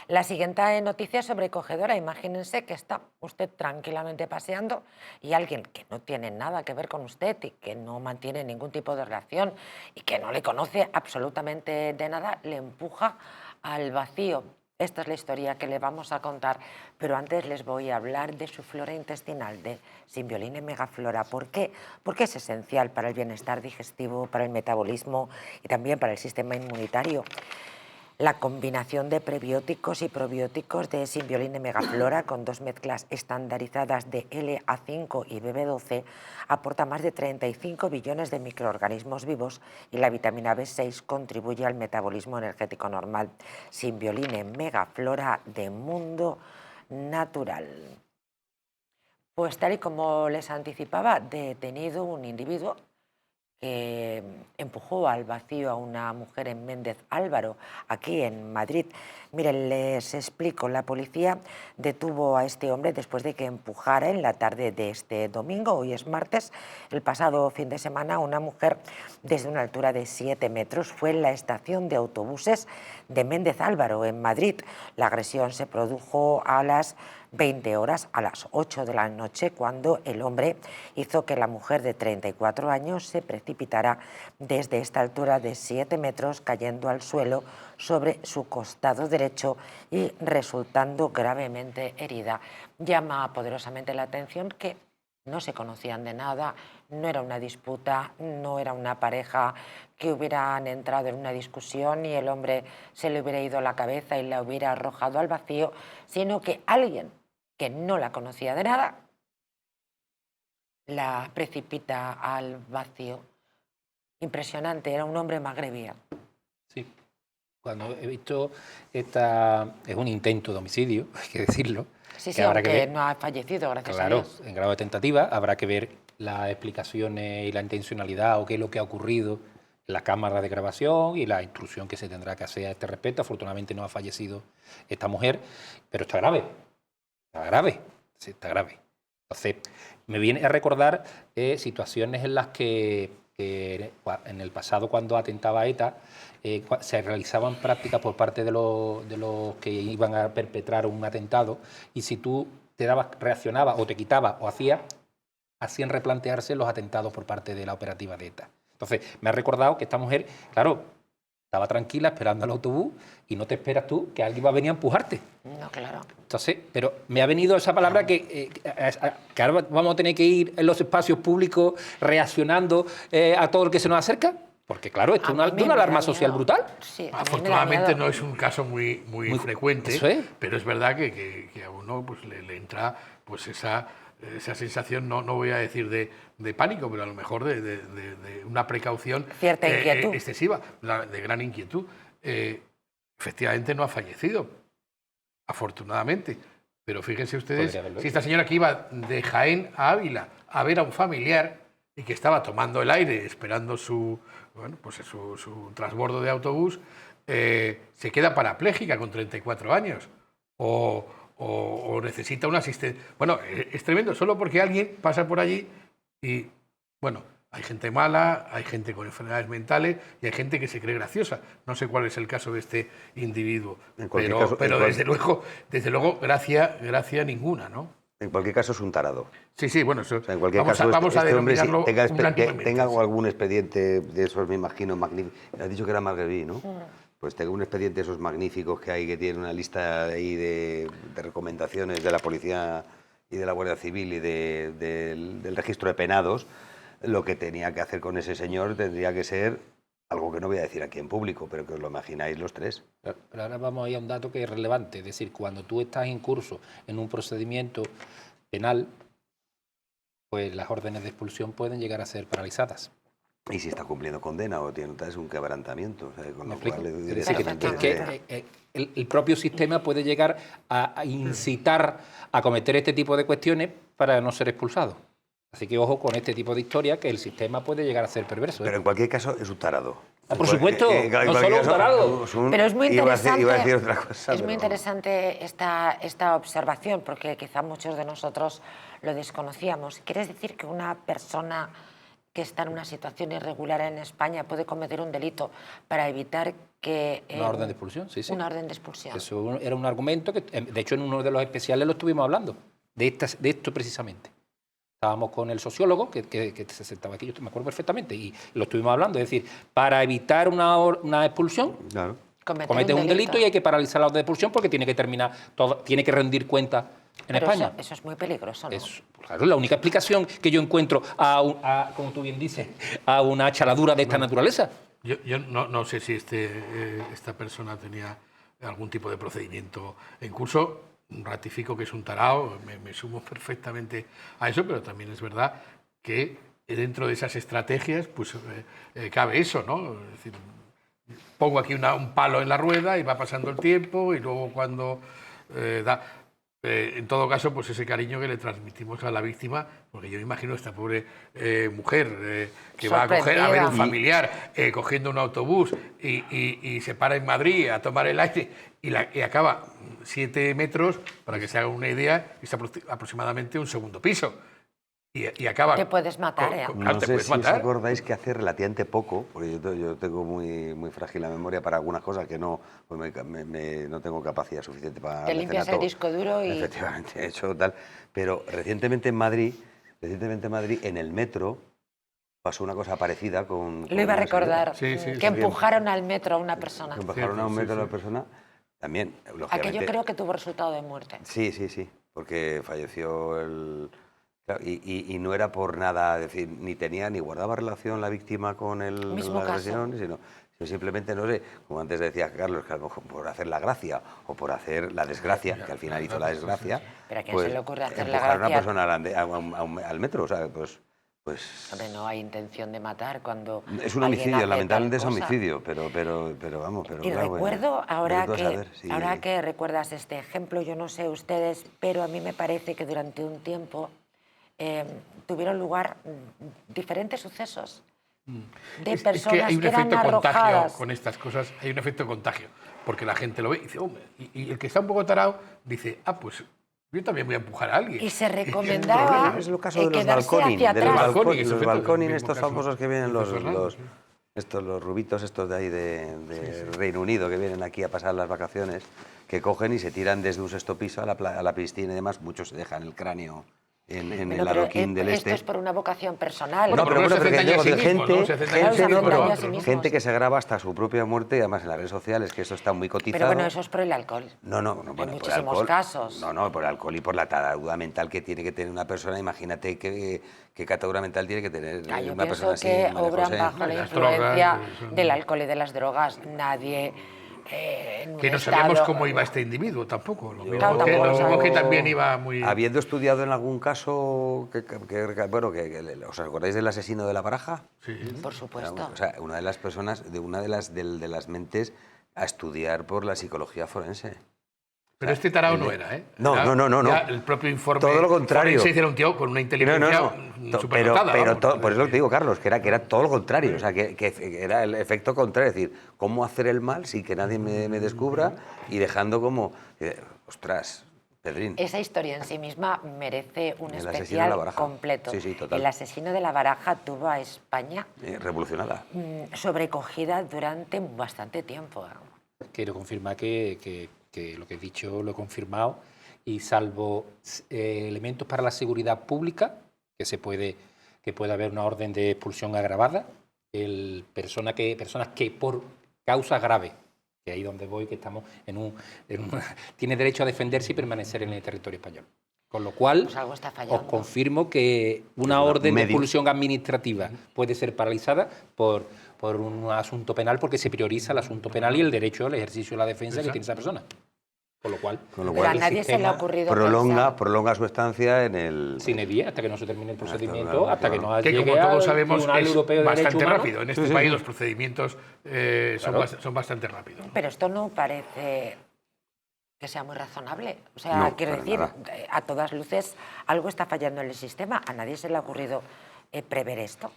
La siguiente noticia es sobrecogedora. Imagínense que está usted tranquilamente paseando y alguien que no tiene nada que ver con usted y que no mantiene ningún tipo de relación y que no le conoce absolutamente de nada, le empuja al vacío. Esta es la historia que le vamos a contar, pero antes les voy a hablar de su flora intestinal, de Symbioline Megaflora. ¿Por qué? Porque es esencial para el bienestar digestivo, para el metabolismo y también para el sistema inmunitario. La combinación de prebióticos y probióticos de Symbioline Megaflora con 2 mezclas estandarizadas de LA5 y BB12 aporta más de 35 billones de microorganismos vivos y la vitamina B6 contribuye al metabolismo energético normal. Symbioline Megaflora de Mundo Natural. Pues tal y como les anticipaba, detenido un individuo que empujó al vacío a una mujer en Méndez Álvaro, aquí en Madrid. Miren, les explico. La policía detuvo a este hombre después de que empujara en la tarde de este domingo, hoy es martes, el pasado fin de semana, a una mujer desde una altura de 7 metros. Fue en la estación de autobuses de Méndez Álvaro, en Madrid. La agresión se produjo a las 20 horas, a las 8 de la noche, cuando el hombre hizo que la mujer de 34 años se precipitara desde esta altura de 7 metros, cayendo al suelo sobre su costado derecho y resultando gravemente herida. Llama poderosamente la atención que no se conocían de nada, no era una disputa, no era una pareja que hubieran entrado en una discusión y el hombre se le hubiera ido la cabeza y la hubiera arrojado al vacío, sino que alguien que no la conocía de nada la precipita al vacío. Impresionante, era un hombre magrebí. Sí, cuando he visto esta... es un intento de homicidio, hay que decirlo. Sí, que habrá aunque que ver, no ha fallecido, gracias a claro, Dios. en grado de tentativa, habrá que ver las explicaciones y la intencionalidad o qué es lo que ha ocurrido en la cámara de grabación y la instrucción que se tendrá que hacer a este respecto. Afortunadamente no ha fallecido esta mujer, pero está grave. Está grave, sí, está grave. Entonces, me viene a recordar situaciones en las que en el pasado, cuando atentaba ETA, se realizaban prácticas por parte de los que iban a perpetrar un atentado, y si tú reaccionabas o te quitabas o hacían replantearse los atentados por parte de la operativa de ETA. Entonces, me ha recordado que esta mujer, claro, estaba tranquila esperando al autobús y no te esperas tú que alguien va a venir a empujarte. No, claro. Entonces, pero me ha venido esa palabra que ahora vamos a tener que ir en los espacios públicos reaccionando a todo el que se nos acerca. Porque claro, esto es una alarma social brutal. Sí, afortunadamente no es un caso muy frecuente, eso es. pero es verdad que a uno pues, le entra pues esa sensación, no voy a decir de pánico, pero a lo mejor de una precaución cierta inquietud. excesiva, de gran inquietud. Efectivamente no ha fallecido, afortunadamente. Pero fíjense ustedes, si esta señora que iba de Jaén a Ávila a ver a un familiar y que estaba tomando el aire esperando su transbordo de autobús, se queda parapléjica con 34 años o necesita un asistente. Bueno, es tremendo, solo porque alguien pasa por allí y, bueno, hay gente mala, hay gente con enfermedades mentales y hay gente que se cree graciosa. No sé cuál es el caso de este individuo, pero desde luego gracia ninguna, ¿no? En cualquier caso es un tarado. Sí, bueno, eso, O sea, en cualquier vamos caso, a este hombre, si denominarlo tenga, un blanqueamiento, tenga sí. algún expediente de esos, me imagino, magnífico. Has dicho que era Marguerite, ¿no? Pues tenga un expediente de esos magníficos que hay, que tiene una lista ahí de recomendaciones de la policía y de la Guardia Civil y del registro de penados. Lo que tenía que hacer con ese señor tendría que ser algo que no voy a decir aquí en público, pero que os lo imagináis los tres. Pero ahora vamos a ir a un dato que es relevante. Es decir, cuando tú estás en curso en un procedimiento penal, pues las órdenes de expulsión pueden llegar a ser paralizadas. Y si está cumpliendo condena o tiene es un quebrantamiento. O sea, con ¿Me lo cual, explico? Es decir, directamente que el propio sistema puede llegar a incitar a cometer este tipo de cuestiones para no ser expulsado. Así que ojo con este tipo de historia, que el sistema puede llegar a ser perverso. Pero en cualquier caso es un tarado. Por supuesto, En no cualquier solo un caso, tarado. Pero es muy interesante, Iba a decir otra cosa. es muy pero- interesante esta observación, porque quizá muchos de nosotros lo desconocíamos. ¿Quieres decir que una persona que está en una situación irregular en España puede cometer un delito para evitar que... Una orden de expulsión, sí. Una orden de expulsión. Eso era un argumento que, de hecho, en uno de los especiales lo estuvimos hablando, de esto precisamente. Estábamos con el sociólogo, que se sentaba aquí, yo me acuerdo perfectamente, y lo estuvimos hablando. Es decir, para evitar una expulsión, Claro. comete un delito y hay que paralizar la orden de expulsión porque tiene que terminar todo, tiene que rendir cuenta en Pero España. eso es muy peligroso, ¿no? Claro, la única explicación que yo encuentro como tú bien dices, a una chaladura de esta naturaleza. Yo no sé si esta persona tenía algún tipo de procedimiento en curso. Ratifico que es un tarao, me sumo perfectamente a eso, pero también es verdad que dentro de esas estrategias pues cabe eso, ¿no? Es decir, pongo aquí un palo en la rueda y va pasando el tiempo y luego cuando en todo caso, pues ese cariño que le transmitimos a la víctima, porque yo me imagino esta pobre mujer que va a coger a ver un familiar cogiendo un autobús y se para en Madrid a tomar el aire y acaba 7 metros, para que se haga una idea, es aproximadamente un segundo piso. Y acaba... Te puedes matar, ¿eh? No te sé puedes si os matar. acordáis que hace relativamente poco, porque yo tengo muy frágil la memoria para algunas cosas que no, pues no tengo capacidad suficiente para... Te limpias el disco duro y... Efectivamente, he hecho tal. Pero recientemente en Madrid, en el metro, pasó una cosa parecida con... Lo iba a recordar, Sí, que empujaron al metro a una persona. Que empujaron a un metro a la persona, también, lógicamente... Aquello creo que tuvo resultado de muerte. Sí, porque falleció el... Claro, y no era por nada, es decir, ni guardaba relación la víctima con Mismo la agresión, caso. sino simplemente, no sé, como antes decía Carlos, que a lo mejor por hacer la gracia o por hacer la desgracia, que al final hizo la desgracia, Pero ¿a quién se le ocurre hacer la empujar a una gracia? persona al metro, o sea, pues Hombre, no hay intención de matar cuando es un alguien homicidio, hace lamentablemente es tal cosa. homicidio, pero vamos, pero Y claro, recuerdo, bueno, ahora vete tú a que, saber si- ahora que recuerdas este ejemplo, yo no sé ustedes, pero a mí me parece que durante un tiempo tuvieron lugar diferentes sucesos de Es personas que hay un eran efecto contagio arrojadas. con estas cosas, hay un efecto contagio, porque la gente lo ve y dice, hombre, y el que está un poco tarado dice, pues yo también voy a empujar a alguien. Y se recomendaba Es el caso de los quedarse balconing, hacia de los atrás. balconing, los efecto, balconing el mismo estos caso famosos que vienen de Fernando, sí. los rubitos estos de ahí de Reino Unido que vienen aquí a pasar las vacaciones, que cogen y se tiran desde un sexto piso a la piscina y demás, muchos se dejan el cráneo en el Pero adoquín del esto es por una vocación personal. Bueno, No, pero pero no se bueno, hacen daño a sí gente, mismos, ¿no? Se hacen daño a sí mismos, no, pero daño a sí mismos. gente que se graba hasta su propia muerte y además en las redes sociales, que eso está muy cotizado. Pero bueno, eso es por el alcohol. No, bueno, por muchísimos alcohol. casos. No, por alcohol y por la taradura mental que tiene que tener una persona. Imagínate qué catadura mental tiene que tener Yo una persona pienso así. que María obran José. bajo la Las influencia drogas, del alcohol y de las drogas. Nadie en un Que no estado- sabíamos cómo iba este individuo tampoco. Lo mismo Claro, que, tampoco lo lo mismo que sabemos. también iba muy... Habiendo estudiado en algún caso, ¿os acordáis del asesino de la Baraja? Sí. Por supuesto. O sea, una de las personas, una de las mentes a estudiar por la psicología forense. Pero este tarao no era, ¿eh? No, Era no. ya el propio informe Todo lo contrario. forense era un tío con una inteligencia superdotada. Pero vamos. por eso te digo, Carlos, que era todo lo contrario. O sea, que era el efecto contrario. Es decir, cómo hacer el mal sin que nadie me descubra y dejando como... ostras, Pedrín. Esa historia en sí misma merece un El asesino de especial la Baraja. completo. Sí, total. El asesino de la Baraja tuvo a España Revolucionada. sobrecogida durante bastante tiempo. Quiero confirmar que lo que he dicho lo he confirmado y salvo elementos para la seguridad pública, que puede haber una orden de expulsión agravada, personas que por causas graves, que ahí donde voy, que estamos tiene derecho a defenderse y permanecer en el territorio español. Con lo cual, Pues algo está fallando. os confirmo que una orden de expulsión administrativa puede ser paralizada por un asunto penal, porque se prioriza el asunto penal y el derecho al ejercicio de la defensa que tiene esa persona. Con lo cual Pero a nadie se le ha ocurrido prolonga su estancia en el... sin día, hasta que no se termine el procedimiento, hasta que no que llegue como todos al sabemos Tribunal es Europeo de Derechos bastante Humanos. rápido. En este país los procedimientos son bastante rápidos, ¿no? Pero esto no parece que sea muy razonable. O sea, No, quiero para decir, nada. a todas luces algo está fallando en el sistema. A nadie se le ha ocurrido prever esto.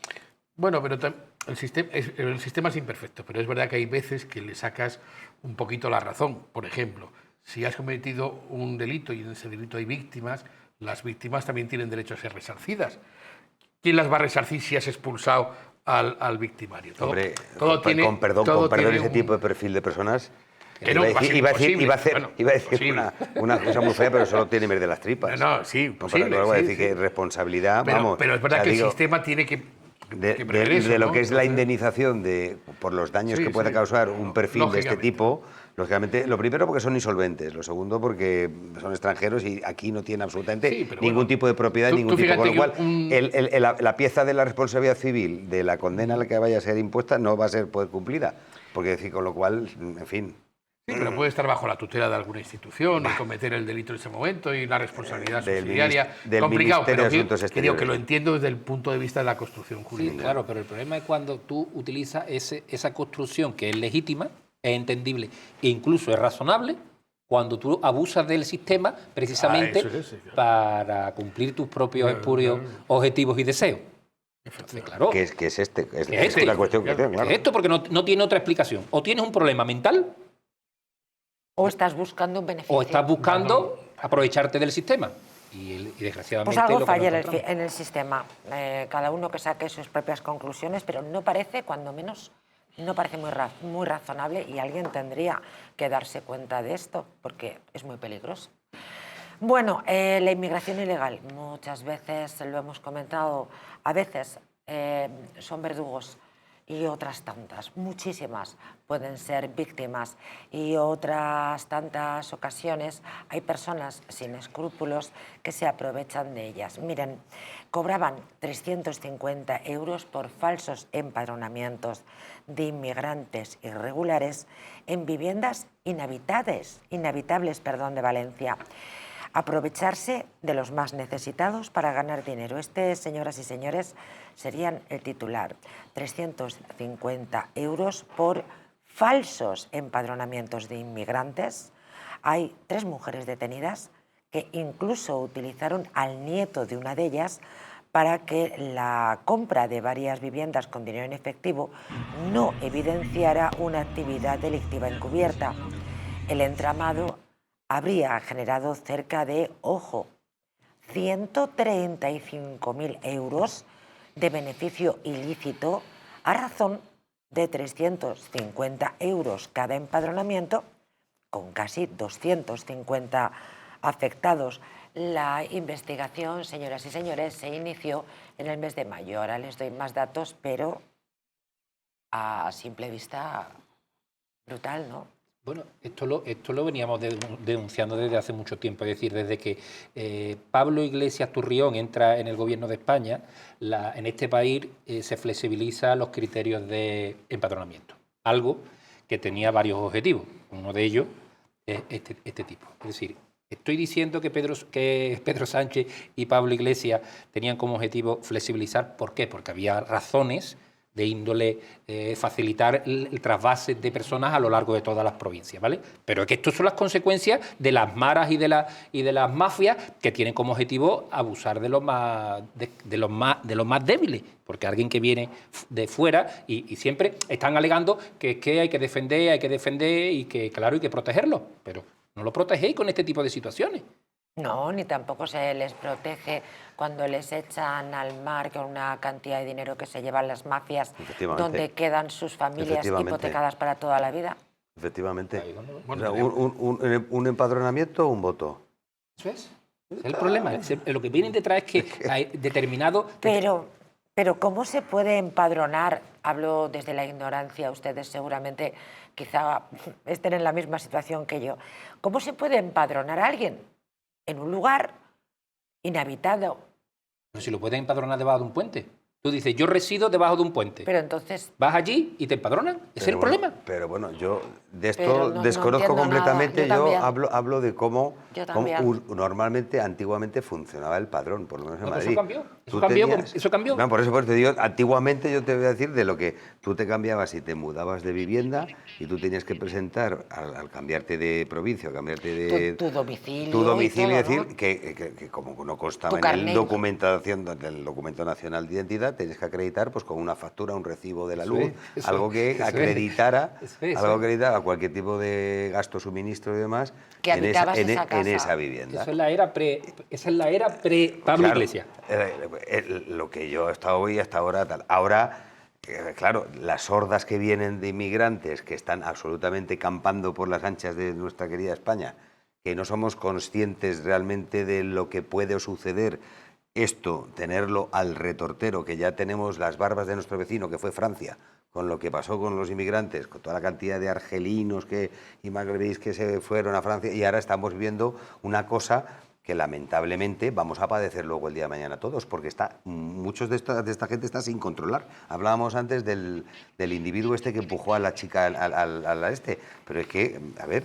Bueno, pero el sistema es imperfecto, pero es verdad que hay veces que le sacas un poquito la razón. Por ejemplo, si has cometido un delito y en ese delito hay víctimas, las víctimas también tienen derecho a ser resarcidas. ¿Quién las va a resarcir si has expulsado al victimario? Hombre, tiene con perdón, ese tipo de perfil de personas... Que no, iba a decir bueno, una cosa muy fea, pero solo tiene que ver de las tripas. No, sí, posible. Luego Sí, decir sí. que responsabilidad, Pero, vamos... pero es verdad o sea, que digo, el sistema tiene que prever eso, de lo ¿no? que es la Entonces, indemnización por los daños que puede causar un perfil de este Lógicamente. tipo, lógicamente, lo primero porque son insolventes, lo segundo porque son extranjeros y aquí no tienen absolutamente Sí, pero ningún bueno, tipo de propiedad, tú ningún tipo, con lo fíjate cual que la pieza de la responsabilidad civil de la condena a la que vaya a ser impuesta no va a ser poder cumplida, porque decir, con lo cual, en fin... Sí, pero puede estar bajo la tutela de alguna institución y cometer el delito en ese momento y la responsabilidad Del subsidiaria. del Complicado, Ministerio pero de Asuntos que Exteriores. lo entiendo desde el punto de vista de la construcción Sí, jurídica. claro, pero el problema es cuando tú utilizas esa construcción que es legítima, es entendible e incluso es razonable, cuando tú abusas del sistema precisamente eso es, sí, claro. para cumplir tus propios espurios objetivos y deseos. Entonces, claro, Que es este, la cuestión que tengo, claro. es esto porque no tiene otra explicación. O tienes un problema mental O estás buscando un beneficio. o estás buscando aprovecharte del sistema. Y desgraciadamente... Pues algo lo que falla nos encontramos. en el sistema. Cada uno que saque sus propias conclusiones, pero no parece, cuando menos, no parece muy razonable y alguien tendría que darse cuenta de esto, porque es muy peligroso. Bueno, la inmigración ilegal, muchas veces lo hemos comentado, a veces son verdugos y otras tantas, muchísimas, pueden ser víctimas y otras tantas ocasiones hay personas sin escrúpulos que se aprovechan de ellas. Miren, cobraban 350 euros por falsos empadronamientos de inmigrantes irregulares en viviendas inhabitables de Valencia. Aprovecharse de los más necesitados para ganar dinero. Señoras y señores, serían el titular. 350 euros por falsos empadronamientos de inmigrantes. Hay 3 mujeres detenidas que incluso utilizaron al nieto de una de ellas para que la compra de varias viviendas con dinero en efectivo no evidenciara una actividad delictiva encubierta. El entramado habría generado cerca de, ojo, 135.000 euros de beneficio ilícito a razón de 350 euros cada empadronamiento, con casi 250 afectados. La investigación, señoras y señores, se inició en el mes de mayo. Ahora les doy más datos, pero a simple vista, brutal, ¿no? Bueno, esto lo veníamos denunciando desde hace mucho tiempo, es decir, desde que Pablo Iglesias Turrión entra en el gobierno de España, en este país se flexibiliza los criterios de empadronamiento, algo que tenía varios objetivos, uno de ellos es este tipo. Es decir, estoy diciendo que Pedro Sánchez y Pablo Iglesias tenían como objetivo flexibilizar, ¿por qué? Porque había razones de índole facilitar el trasvase de personas a lo largo de todas las provincias, ¿vale? Pero es que estas son las consecuencias de las maras y de las mafias que tienen como objetivo abusar de los más débiles, porque alguien que viene de fuera y siempre están alegando que hay que defender y que, claro, hay que protegerlo, pero no lo protegéis con este tipo de situaciones. No, ni tampoco se les protege cuando les echan al mar con una cantidad de dinero que se llevan las mafias, donde quedan sus familias hipotecadas para toda la vida. Efectivamente. Bueno, O sea, un empadronamiento o un voto. Eso es. Ese es el problema. Lo que viene detrás es que hay determinado... Pero ¿cómo se puede empadronar? Hablo desde la ignorancia, ustedes seguramente quizá estén en la misma situación que yo. ¿Cómo se puede empadronar a alguien en un lugar inhabitado? Pero si lo pueden empadronar debajo de un puente. Tú dices, yo resido debajo de un puente. Pero entonces... Vas allí y te empadronan. Ese es el problema. Pero bueno, yo de esto desconozco completamente. Yo hablo de cómo normalmente, antiguamente funcionaba el padrón, por lo menos en Madrid. Eso cambió. No, por eso te digo, antiguamente yo te voy a decir de lo que tú te cambiabas y te mudabas de vivienda y tú tenías que presentar, al cambiarte de provincia, cambiarte de... Tu domicilio. Tu domicilio, y todo, decir, ¿no? que como no constaba en el documento nacional de identidad, tienes que acreditar pues con una factura, un recibo de la luz, algo que acreditara a cualquier tipo de gasto, suministro y demás que en esa vivienda. Esa es la era pre Pablo Iglesias. Lo que yo he estado hoy hasta ahora tal. Ahora, claro, las hordas que vienen de inmigrantes que están absolutamente campando por las anchas de nuestra querida España, que no somos conscientes realmente de lo que puede suceder. Esto, tenerlo al retortero, que ya tenemos las barbas de nuestro vecino, que fue Francia, con lo que pasó con los inmigrantes, con toda la cantidad de argelinos y magrebíes que se fueron a Francia, y ahora estamos viendo una cosa que lamentablemente vamos a padecer luego el día de mañana todos, porque muchos de esta gente está sin controlar. Hablábamos antes del individuo este que empujó a la chica al pero es que, a ver,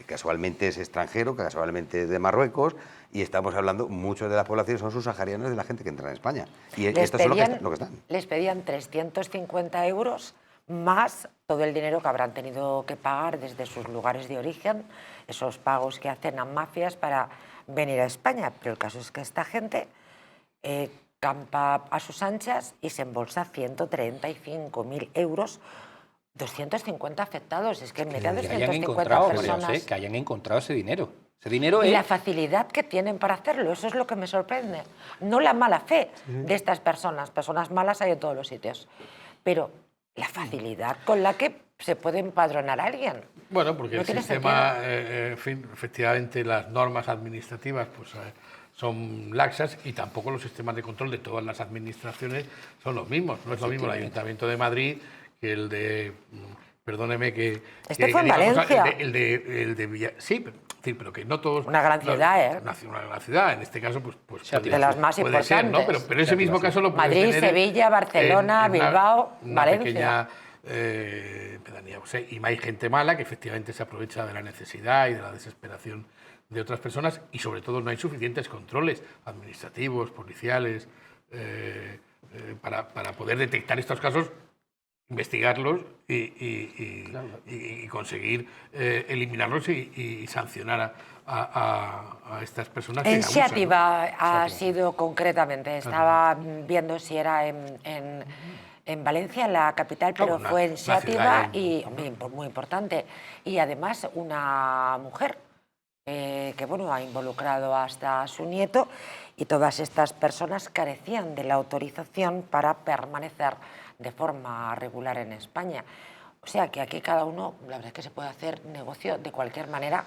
casualmente es extranjero, casualmente es de Marruecos, y estamos hablando, muchos de las poblaciones son subsaharianas de la gente que entra en España. Y estos son lo que están. Les pedían 350 euros más todo el dinero que habrán tenido que pagar desde sus lugares de origen, esos pagos que hacen a mafias para venir a España. Pero el caso es que esta gente campa a sus anchas y se embolsa 135.000 euros, 250 afectados. Es que me da 250 personas. Que hayan encontrado ese dinero. Y la facilidad que tienen para hacerlo, eso es lo que me sorprende. No la mala fe de estas personas malas hay en todos los sitios, pero la facilidad con la que se puede empadronar a alguien. Bueno, porque el sistema, efectivamente, las normas administrativas pues, son laxas y tampoco los sistemas de control de todas las administraciones son los mismos. No es lo mismo el Ayuntamiento de Madrid que el de... Perdóneme que... fue en Valencia. El de Villa... Sí, pero que no todos... Una gran ciudad, Una gran ciudad, en este caso, pues de las más importantes. Ser, ¿no? Pero ese mismo caso lo puedes Madrid, tener Sevilla, Barcelona, Bilbao, Valencia. Pedanía. O sea, y hay gente mala que efectivamente se aprovecha de la necesidad y de la desesperación de otras personas, y sobre todo no hay suficientes controles administrativos, policiales, para poder detectar estos casos, investigarlos y conseguir eliminarlos y sancionar a estas personas. ¿En Xàtiva ha sido concretamente? Estaba viendo si era en Valencia, en la capital, pero fue en Xàtiva y muy importante. Y además una mujer que bueno, ha involucrado hasta a su nieto, y todas estas personas carecían de la autorización para permanecer de forma regular en España. O sea que aquí cada uno, la verdad es que se puede hacer negocio de cualquier manera,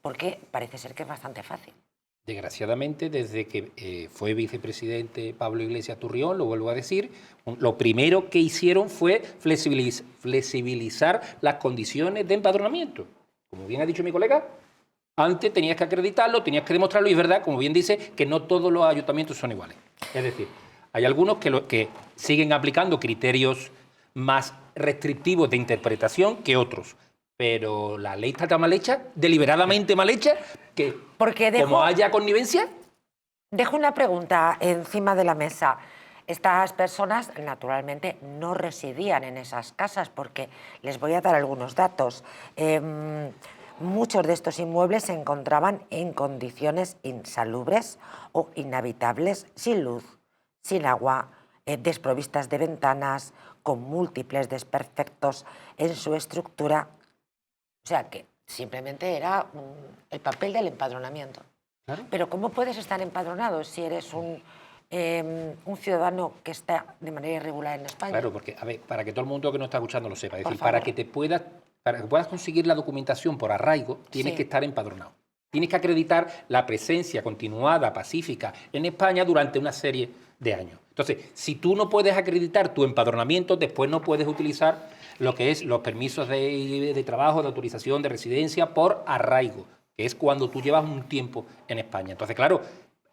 porque parece ser que es bastante fácil. Desgraciadamente, desde que fue vicepresidente Pablo Iglesias Turrión, lo vuelvo a decir, lo primero que hicieron fue flexibilizar las condiciones de empadronamiento. Como bien ha dicho mi colega, antes tenías que acreditarlo, tenías que demostrarlo, y es verdad, como bien dice, que no todos los ayuntamientos son iguales. Es decir, hay algunos que siguen aplicando criterios más restrictivos de interpretación que otros. Pero la ley está tan mal hecha, deliberadamente mal hecha, que como haya connivencia... Dejo una pregunta encima de la mesa. Estas personas, naturalmente, no residían en esas casas, porque les voy a dar algunos datos. Muchos de estos inmuebles se encontraban en condiciones insalubres o inhabitables, sin luz, sin agua, desprovistas de ventanas, con múltiples desperfectos en su estructura. O sea que simplemente era el papel del empadronamiento. ¿Claro? Pero ¿cómo puedes estar empadronado si eres un ciudadano que está de manera irregular en España? Claro, porque, a ver, para que todo el mundo que nos está escuchando lo sepa, es decir, para que puedas conseguir la documentación por arraigo, tienes que estar empadronado. Tienes que acreditar la presencia continuada, pacífica, en España durante una serie de años. Entonces, si tú no puedes acreditar tu empadronamiento, después no puedes utilizar lo que es los permisos de trabajo, de autorización, de residencia por arraigo, que es cuando tú llevas un tiempo en España. Entonces, claro,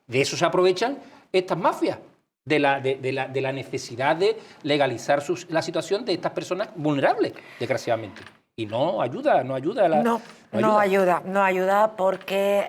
de eso se aprovechan estas mafias, de la necesidad de legalizar la situación de estas personas vulnerables, desgraciadamente. Y no ayuda. No ayuda porque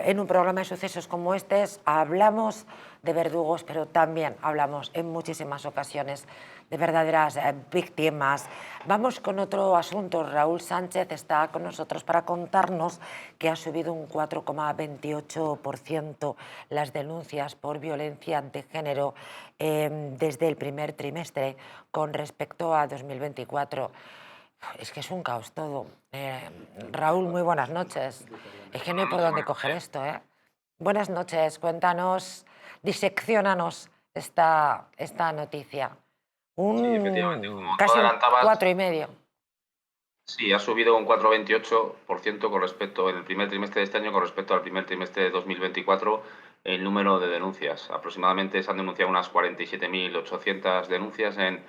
en un programa de sucesos como este hablamos de verdugos, pero también hablamos en muchísimas ocasiones de verdaderas víctimas. Vamos con otro asunto. Raúl Sánchez está con nosotros para contarnos que ha subido un 4,28% las denuncias por violencia de género desde el primer trimestre con respecto a 2024. Es que es un caos todo. Raúl, muy buenas noches. Es que no hay por dónde coger esto, ¿eh? Buenas noches, cuéntanos, disecciónanos esta noticia. Sí, efectivamente, como casi tú adelantabas, 4,5%. Sí, ha subido un 4,28% con respecto en el primer trimestre de este año con respecto al primer trimestre de 2024 el número de denuncias. Aproximadamente se han denunciado unas 47.800 denuncias en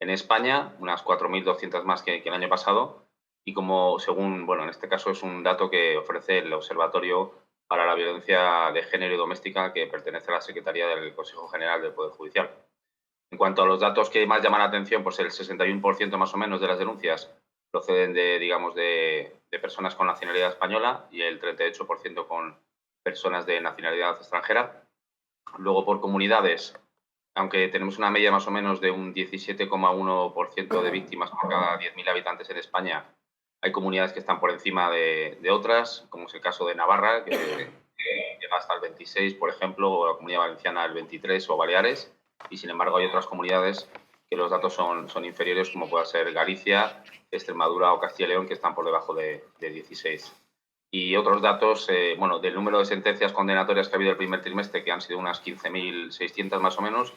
España, unas 4.200 más que el año pasado, y como según, bueno, en este caso es un dato que ofrece el Observatorio para la Violencia de Género y Doméstica, que pertenece a la Secretaría del Consejo General del Poder Judicial. En cuanto a los datos que más llaman la atención, pues el 61% más o menos de las denuncias proceden de personas con nacionalidad española y el 38% con personas de nacionalidad extranjera. Luego, por comunidades, aunque tenemos una media más o menos de un 17,1% de víctimas por cada 10.000 habitantes en España, hay comunidades que están por encima de otras, como es el caso de Navarra, que llega hasta el 26, por ejemplo, o la Comunidad Valenciana el 23, o Baleares, y sin embargo hay otras comunidades que los datos son inferiores, como pueda ser Galicia, Extremadura o Castilla y León, que están por debajo de 16. Y otros datos, bueno, del número de sentencias condenatorias que ha habido el primer trimestre, que han sido unas 15.600 más o menos,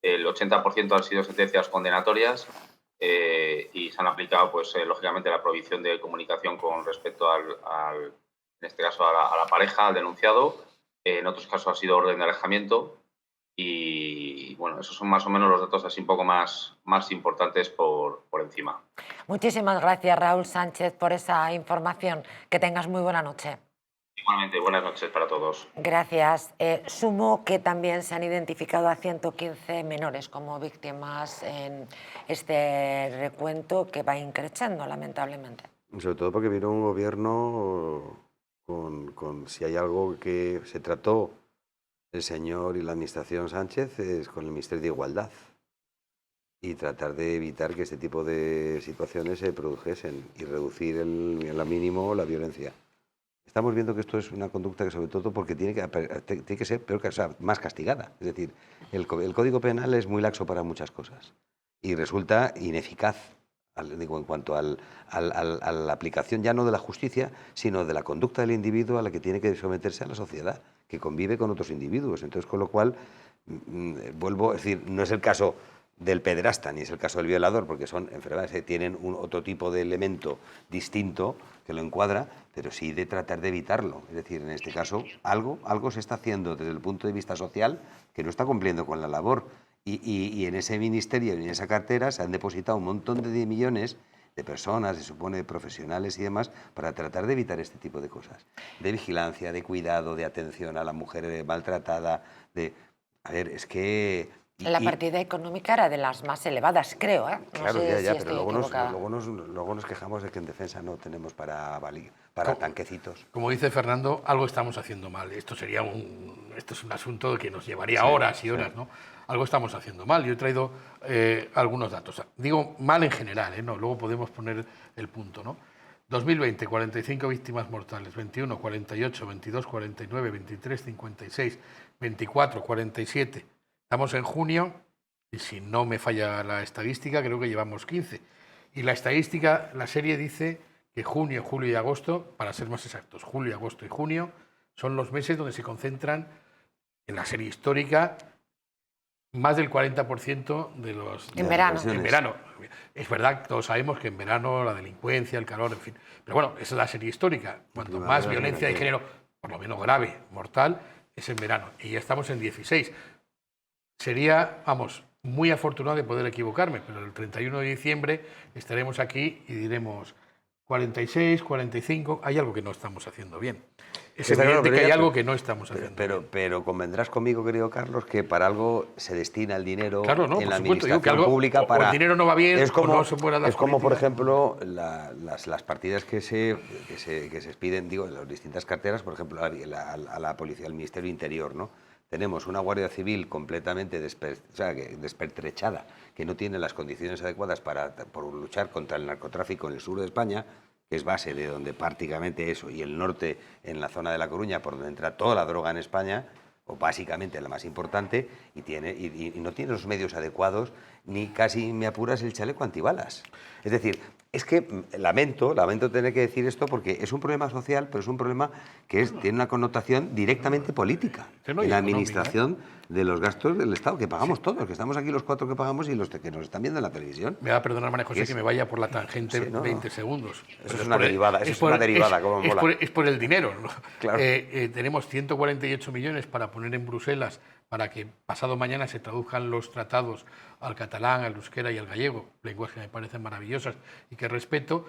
el 80% han sido sentencias condenatorias y se han aplicado, pues, lógicamente, la prohibición de comunicación con respecto en este caso, a la pareja, al denunciado. En otros casos ha sido orden de alejamiento. Y bueno, esos son más o menos los datos así un poco más importantes por encima. Muchísimas gracias, Raúl Sánchez, por esa información. Que tengas muy buena noche. Igualmente, buenas noches para todos. Gracias. Sumo que también se han identificado a 115 menores como víctimas en este recuento que va increciendo, lamentablemente. Sobre todo porque vino un gobierno con si hay algo que se trató el señor y la administración Sánchez es con el Ministerio de Igualdad y tratar de evitar que este tipo de situaciones se produjesen y reducir al mínimo la violencia. Estamos viendo que esto es una conducta que, sobre todo, porque tiene que ser peor, o sea, más castigada. Es decir, el Código Penal es muy laxo para muchas cosas y resulta ineficaz en cuanto a la aplicación ya no de la justicia, sino de la conducta del individuo a la que tiene que someterse a la sociedad, que convive con otros individuos. Entonces, con lo cual, vuelvo a decir, no es el caso del pederasta ni es el caso del violador, porque son enfermedades que tienen otro tipo de elemento distinto que lo encuadra, pero sí de tratar de evitarlo. Es decir, en este caso, algo se está haciendo desde el punto de vista social que no está cumpliendo con la labor. Y en ese ministerio y en esa cartera se han depositado un montón de millones de personas, se supone, de profesionales y demás, para tratar de evitar este tipo de cosas. De vigilancia, de cuidado, de atención a la mujer maltratada, A ver, es que... La partida económica era de las más elevadas, creo, ¿eh? No claro, sé ya, si pero estoy luego nos quejamos de que en defensa no tenemos para tanquecitos. Como dice Fernando, algo estamos haciendo mal. Esto es un asunto que nos llevaría horas y horas, ¿no? Algo estamos haciendo mal. Yo he traído algunos datos. Digo mal en general, ¿no? Luego podemos poner el punto, ¿no? 2020, 45 víctimas mortales, 21, 48, 22, 49, 23, 56, 24, 47. Estamos en junio y si no me falla la estadística, creo que llevamos 15. Y la estadística, la serie dice que junio, julio y agosto, para ser más exactos, julio, agosto y junio, son los meses donde se concentran en la serie histórica más del 40% de los... En verano. En verano. Es verdad, todos sabemos que en verano la delincuencia, el calor, en fin. Pero bueno, esa es la serie histórica. Cuanto más violencia de género por lo menos grave, mortal, es en verano. Y ya estamos en 16. Sería, vamos, muy afortunado de poder equivocarme, pero el 31 de diciembre estaremos aquí y diremos 46, 45, hay algo que no estamos haciendo bien. Es evidente que hay algo que no estamos haciendo bien. Pero convendrás conmigo, querido Carlos, que para algo se destina el dinero en la administración que algo, pública para... O el dinero no va bien, es como, o no se mueran las es como por políticas. ejemplo, las partidas que se expiden, digo, en las distintas carteras, por ejemplo, a la policía, al Ministerio Interior, ¿no? Tenemos una Guardia Civil completamente despertrechada, que no tiene las condiciones adecuadas por luchar contra el narcotráfico en el sur de España, que es base de donde prácticamente eso, y el norte, en la zona de La Coruña, por donde entra toda la droga en España, o básicamente la más importante, y no tiene los medios adecuados, ni casi me apuras el chaleco antibalas. Es decir, es que lamento tener que decir esto porque es un problema social, pero es un problema que tiene una connotación directamente política. En la administración de los gastos del Estado, que pagamos todos, que estamos aquí los 4 que pagamos y los que nos están viendo en la televisión. Me va a perdonar, María José, que me vaya por la tangente 20 segundos. Eso es una derivada, como mola. Es por el dinero, ¿no? Claro. Tenemos 148 millones para poner en Bruselas para que pasado mañana se traduzcan los tratados al catalán, al euskera y al gallego, lenguas que me parecen maravillosas y que respeto,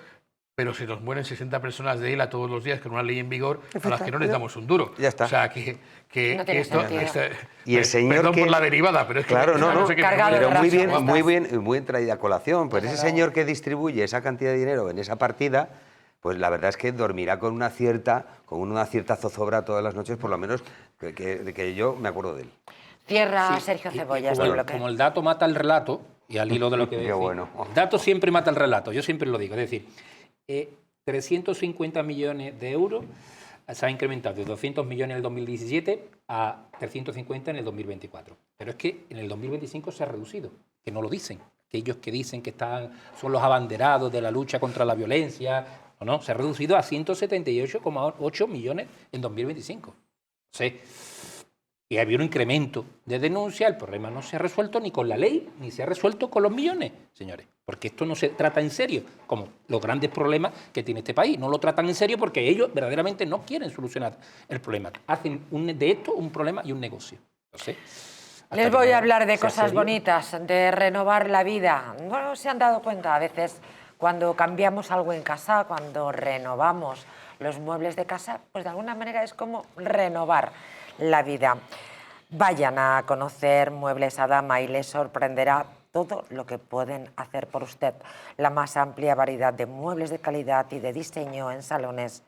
pero se nos mueren 60 personas de ELA todos los días con una ley en vigor a las que no les damos un duro. Ya está. O sea, que no esto... Y el señor perdón por la derivada, pero es que... Claro, no sé pero muy bien traída a colación. Pues ese señor que distribuye esa cantidad de dinero en esa partida, pues la verdad es que dormirá con una cierta zozobra todas las noches, por lo menos que yo me acuerdo de él. Cierra Sergio Cebolla este bloque. Como el dato mata el relato, y al hilo de lo que decía, bueno. El dato siempre mata el relato, yo siempre lo digo. Es decir, 350 millones de euros se ha incrementado de 200 millones en el 2017 a 350 en el 2024. Pero es que en el 2025 se ha reducido, que no lo dicen. Aquellos que dicen que son los abanderados de la lucha contra la violencia, no, se ha reducido a 178,8 millones en 2025. Sí. Y había un incremento de denuncia, el problema no se ha resuelto ni con la ley, ni se ha resuelto con los millones, señores. Porque esto no se trata en serio, como los grandes problemas que tiene este país. No lo tratan en serio porque ellos verdaderamente no quieren solucionar el problema. Hacen de esto un problema y un negocio. Entonces, les voy a hablar de cosas bonitas, de renovar la vida. No se han dado cuenta a veces cuando cambiamos algo en casa, cuando renovamos los muebles de casa, pues de alguna manera es como renovar la vida. Vayan a conocer Muebles Adama y les sorprenderá todo lo que pueden hacer por usted. La más amplia variedad de muebles de calidad y de diseño en salones,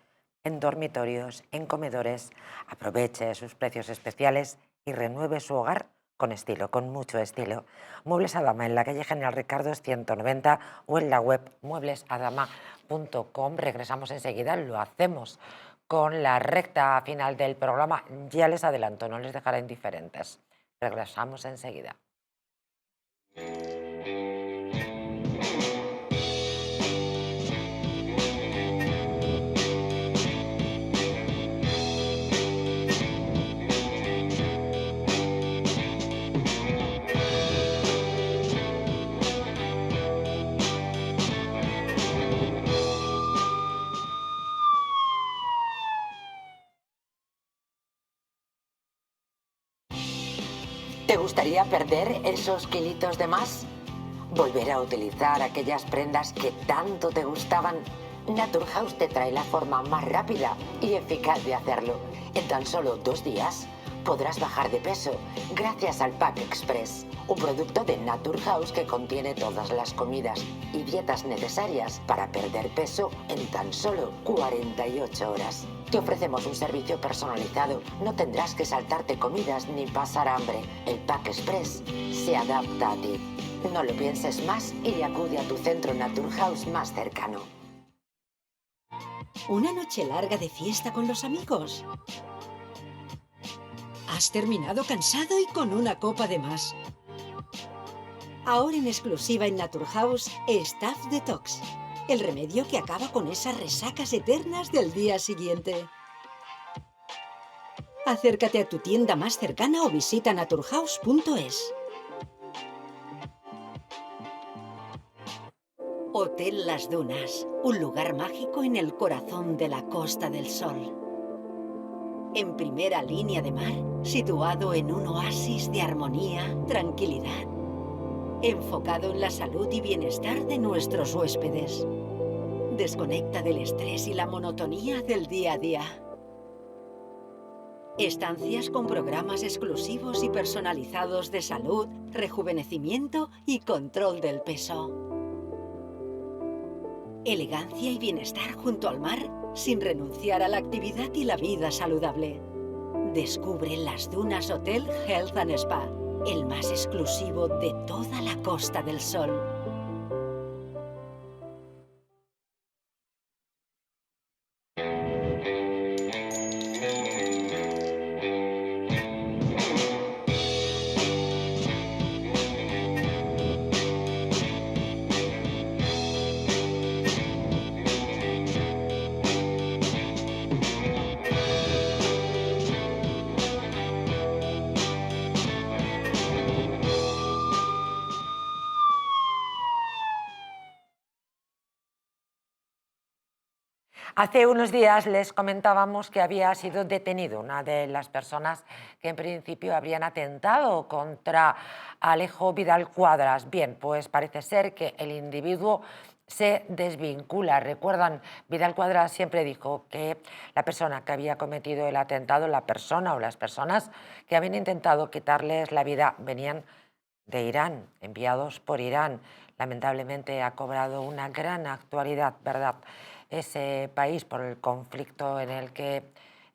en dormitorios, en comedores. Aproveche sus precios especiales y renueve su hogar con estilo, con mucho estilo. Muebles Adama en la calle General Ricardo 190 o en la web mueblesadama.com. Regresamos enseguida, lo hacemos con la recta final del programa. Ya les adelanto, no les dejará indiferentes. Regresamos enseguida. ¿Te gustaría perder esos kilitos de más? ¿Volver a utilizar aquellas prendas que tanto te gustaban? Naturhaus te trae la forma más rápida y eficaz de hacerlo. En tan solo 2 días podrás bajar de peso gracias al Pack Express, un producto de Naturhaus que contiene todas las comidas y dietas necesarias para perder peso en tan solo 48 horas. Te ofrecemos un servicio personalizado, no tendrás que saltarte comidas ni pasar hambre. El Pack Express se adapta a ti. No lo pienses más y acude a tu centro Naturhaus más cercano. ¿Una noche larga de fiesta con los amigos? ¿Has terminado cansado y con una copa de más? Ahora en exclusiva en Naturhaus, Staff Detox. El remedio que acaba con esas resacas eternas del día siguiente. Acércate a tu tienda más cercana o visita naturhaus.es. Hotel Las Dunas, un lugar mágico en el corazón de la Costa del Sol. En primera línea de mar, situado en un oasis de armonía, tranquilidad, enfocado en la salud y bienestar de nuestros huéspedes. Desconecta del estrés y la monotonía del día a día. Estancias con programas exclusivos y personalizados de salud, rejuvenecimiento y control del peso. Elegancia y bienestar junto al mar, sin renunciar a la actividad y la vida saludable. Descubre las Dunas Hotel Health and Spa, el más exclusivo de toda la Costa del Sol. Hace unos días les comentábamos que había sido detenido una de las personas que en principio habrían atentado contra Alejo Vidal Quadras. Bien, pues parece ser que el individuo se desvincula. Recuerdan, Vidal Quadras siempre dijo que la persona que había cometido el atentado, la persona o las personas que habían intentado quitarles la vida venían de Irán, enviados por Irán. Lamentablemente ha cobrado una gran actualidad, ¿verdad?, ese país por el conflicto en el que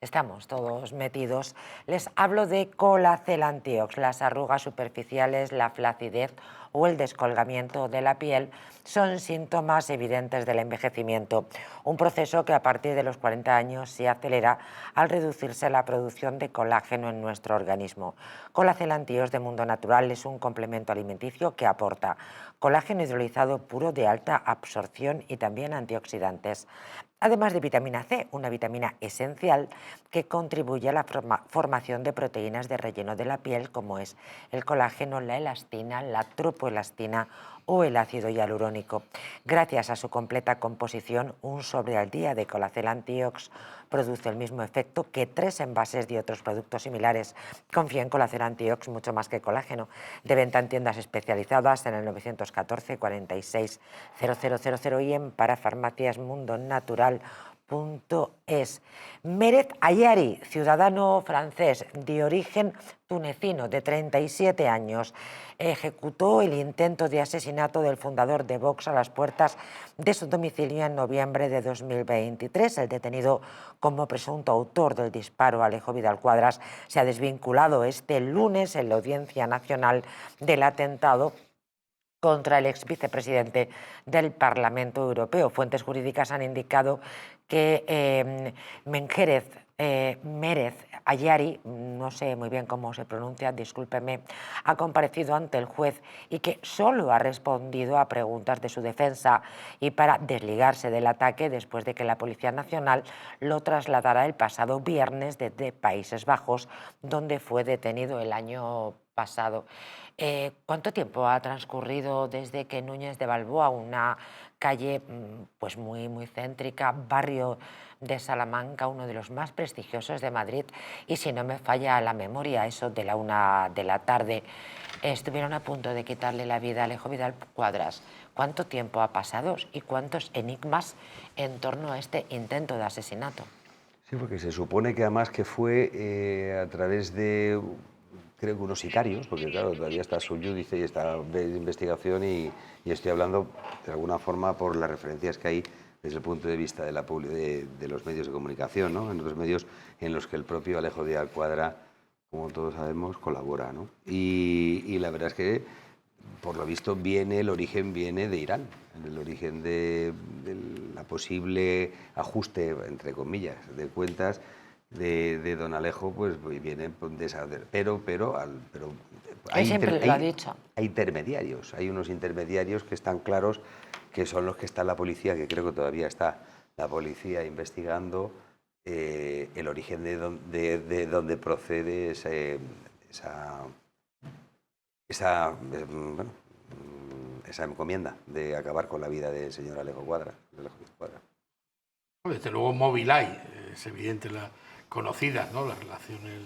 estamos todos metidos. Les hablo de Colacel Antiox. Las arrugas superficiales, la flacidez o el descolgamiento de la piel son síntomas evidentes del envejecimiento, un proceso que a partir de los 40 años se acelera al reducirse la producción de colágeno en nuestro organismo. Colacel Antiox de Mundo Natural es un complemento alimenticio que aporta colágeno hidrolizado puro de alta absorción y también antioxidantes, además de vitamina C, una vitamina esencial que contribuye a la formación de proteínas de relleno de la piel, como es el colágeno, la elastina, la tropoelastina o el ácido hialurónico. Gracias a su completa composición, un sobre al día de Colacel Antiox produce el mismo efecto que 3 envases de otros productos similares. Confía en Colacel Antiox mucho más que colágeno. De venta en tiendas especializadas en el 914 46 0000 y en parafarmaciasmundonatural.es. Meret Ayari, ciudadano francés de origen tunecino de 37 años, ejecutó el intento de asesinato del fundador de Vox a las puertas de su domicilio en noviembre de 2023. El detenido como presunto autor del disparo, Alejo Vidal Quadras, se ha desvinculado este lunes en la Audiencia Nacional del atentado contra el ex vicepresidente del Parlamento Europeo. Fuentes jurídicas han indicado que Meret Ayari, no sé muy bien cómo se pronuncia, discúlpeme, ha comparecido ante el juez y que solo ha respondido a preguntas de su defensa y para desligarse del ataque después de que la Policía Nacional lo trasladara el pasado viernes desde Países Bajos, donde fue detenido el año pasado. ¿Cuánto tiempo ha transcurrido desde que Núñez de Balboa, una calle pues muy céntrica, barrio de Salamanca, uno de los más prestigiosos de Madrid, y si no me falla la memoria, eso de la 1 de la tarde, estuvieron a punto de quitarle la vida a Alejo Vidal Quadras? ¿Cuánto tiempo ha pasado y cuántos enigmas en torno a este intento de asesinato? Sí, porque se supone que además que fue a través de, creo que unos sicarios, porque claro, todavía está sub judice y está de investigación y estoy hablando de alguna forma por las referencias que hay desde el punto de vista de los medios de comunicación, ¿no? En los medios en los que el propio Alejo Vidal Quadras, como todos sabemos, colabora, ¿no? Y la verdad es que, por lo visto, el origen viene de Irán, el origen de la posible ajuste, entre comillas, de cuentas de don Alejo, pues viene de esa... Pero siempre lo ha dicho. Hay intermediarios, hay unos intermediarios que están claros, que son los que está la policía, que creo que todavía está la policía investigando el origen de donde procede esa encomienda de acabar con la vida del señor Alejo Quadras. Desde luego Mobileye, es evidente conocidas, ¿no? Las relaciones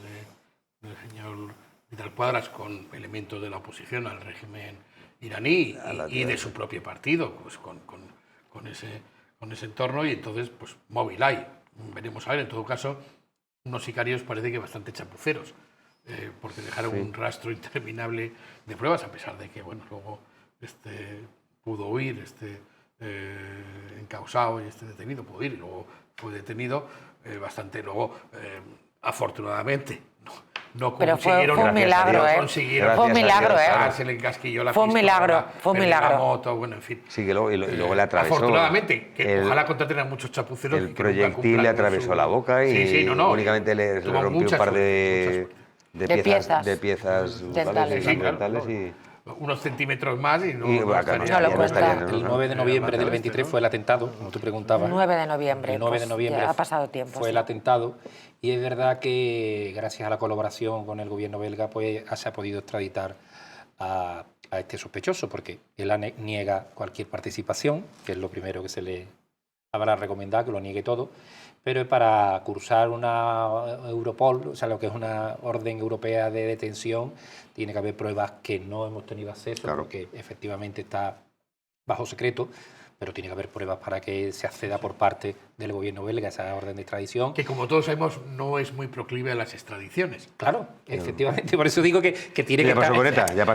del señor Vidal Quadras con elementos de la oposición al régimen iraní y de su propio partido, pues con ese entorno, y entonces, pues móvil hay. Veremos a ver, en todo caso, unos sicarios parece que bastante chapuceros, porque dejaron un rastro interminable de pruebas, a pesar de que, bueno, luego pudo huir, encausado y detenido, pudo ir, y luego fue detenido bastante, luego, afortunadamente, no consiguieron... Fue un milagro, Fue un milagro, se le encasquilló la Fue un milagro, pistola, la moto, bueno, en fin. Sí, que luego le atravesó. Afortunadamente, que ojalá contraten a muchos chapuceros. El proyectil le atravesó la boca y únicamente le rompió un par de piezas dentales y... Unos centímetros más y no estaría. El 9 de noviembre del 23 fue el atentado, como tú preguntabas. 9 de noviembre. El 9 de noviembre ha pasado tiempo. Fue el atentado, y es verdad que gracias a la colaboración con el gobierno belga pues se ha podido extraditar a este sospechoso, porque él niega cualquier participación, que es lo primero que se le habrá recomendado, que lo niegue todo, pero para cursar una Europol, o sea, lo que es una orden europea de detención, tiene que haber pruebas que no hemos tenido acceso, porque efectivamente está bajo secreto, pero tiene que haber pruebas para que se acceda por parte del gobierno belga a esa orden de extradición. Que, como todos sabemos, no es muy proclive a las extradiciones. Claro, efectivamente, por eso digo que tiene que... Ya pasó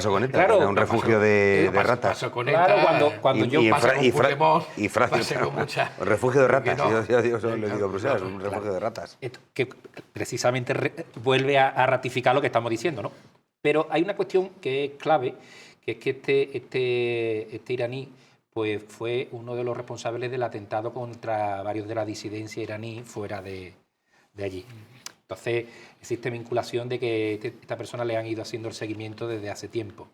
con ETA, claro, era un refugio de ratas. Pasó con ETA, claro, cuando yo pasé con Pokémon, Francia, un refugio de ratas, yo le digo a Bruselas, un refugio de ratas. Que precisamente vuelve a ratificar lo que estamos diciendo, ¿no? Pero hay una cuestión que es clave, que es que este iraní pues fue uno de los responsables del atentado contra varios de la disidencia iraní fuera de allí. Entonces, existe vinculación de que esta persona le han ido haciendo el seguimiento desde hace tiempo.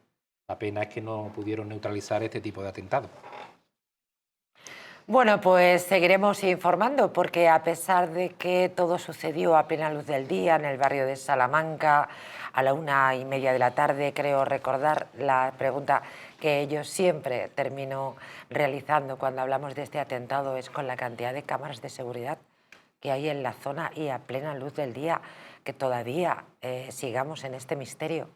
La pena es que no pudieron neutralizar este tipo de atentados. Bueno, pues seguiremos informando, porque a pesar de que todo sucedió a plena luz del día en el barrio de Salamanca, a la 1:30 de la tarde, creo recordar la pregunta que yo siempre termino realizando cuando hablamos de este atentado, es con la cantidad de cámaras de seguridad que hay en la zona y a plena luz del día, que todavía sigamos en este misterio.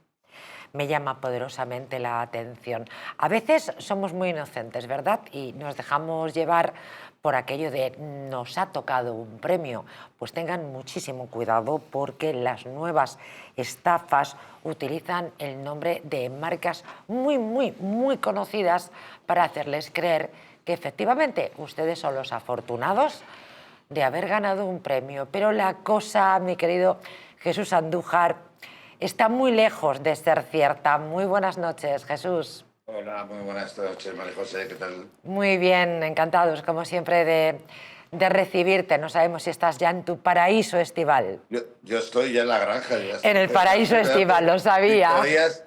Me llama poderosamente la atención. A veces somos muy inocentes, ¿verdad? Y nos dejamos llevar por aquello de nos ha tocado un premio. Pues tengan muchísimo cuidado, porque las nuevas estafas utilizan el nombre de marcas muy conocidas para hacerles creer que efectivamente ustedes son los afortunados de haber ganado un premio. Pero la cosa, mi querido Jesús Andújar, está muy lejos de ser cierta. Muy buenas noches, Jesús. Hola, muy buenas noches, María José, ¿qué tal? Muy bien, encantados, como siempre, de recibirte. No sabemos si estás ya en tu paraíso estival. Yo estoy ya en la granja. En el paraíso estival, lo sabía.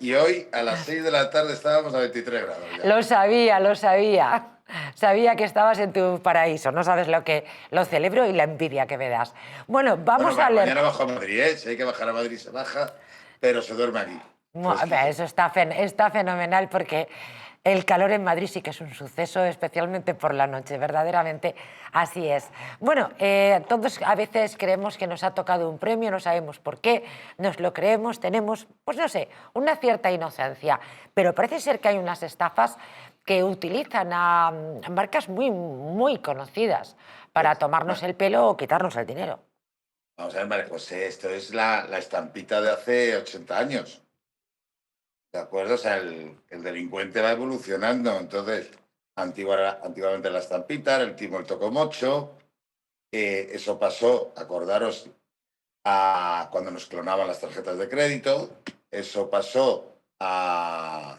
Y hoy a las 6 de la tarde estábamos a 23 grados. Ya. Lo sabía. Sabía que estabas en tu paraíso. No sabes lo celebro y la envidia que me das. Bueno, vamos a leer... Mañana bajo a Madrid, ¿eh? Si hay que bajar a Madrid se baja, pero se duerme aquí. Eso está fenomenal, porque el calor en Madrid sí que es un suceso, especialmente por la noche, verdaderamente así es. Bueno, todos a veces creemos que nos ha tocado un premio, no sabemos por qué, nos lo creemos, tenemos, pues no sé, una cierta inocencia, pero parece ser que hay unas estafas que utilizan a marcas muy conocidas para tomarnos el pelo o quitarnos el dinero. Vamos a ver, María José, esto es la estampita de hace 80 años. ¿De acuerdo? O sea, el delincuente va evolucionando. Entonces, antiguamente la estampita, el timo, el tocomocho. Eso pasó, acordaros, a cuando nos clonaban las tarjetas de crédito. Eso pasó a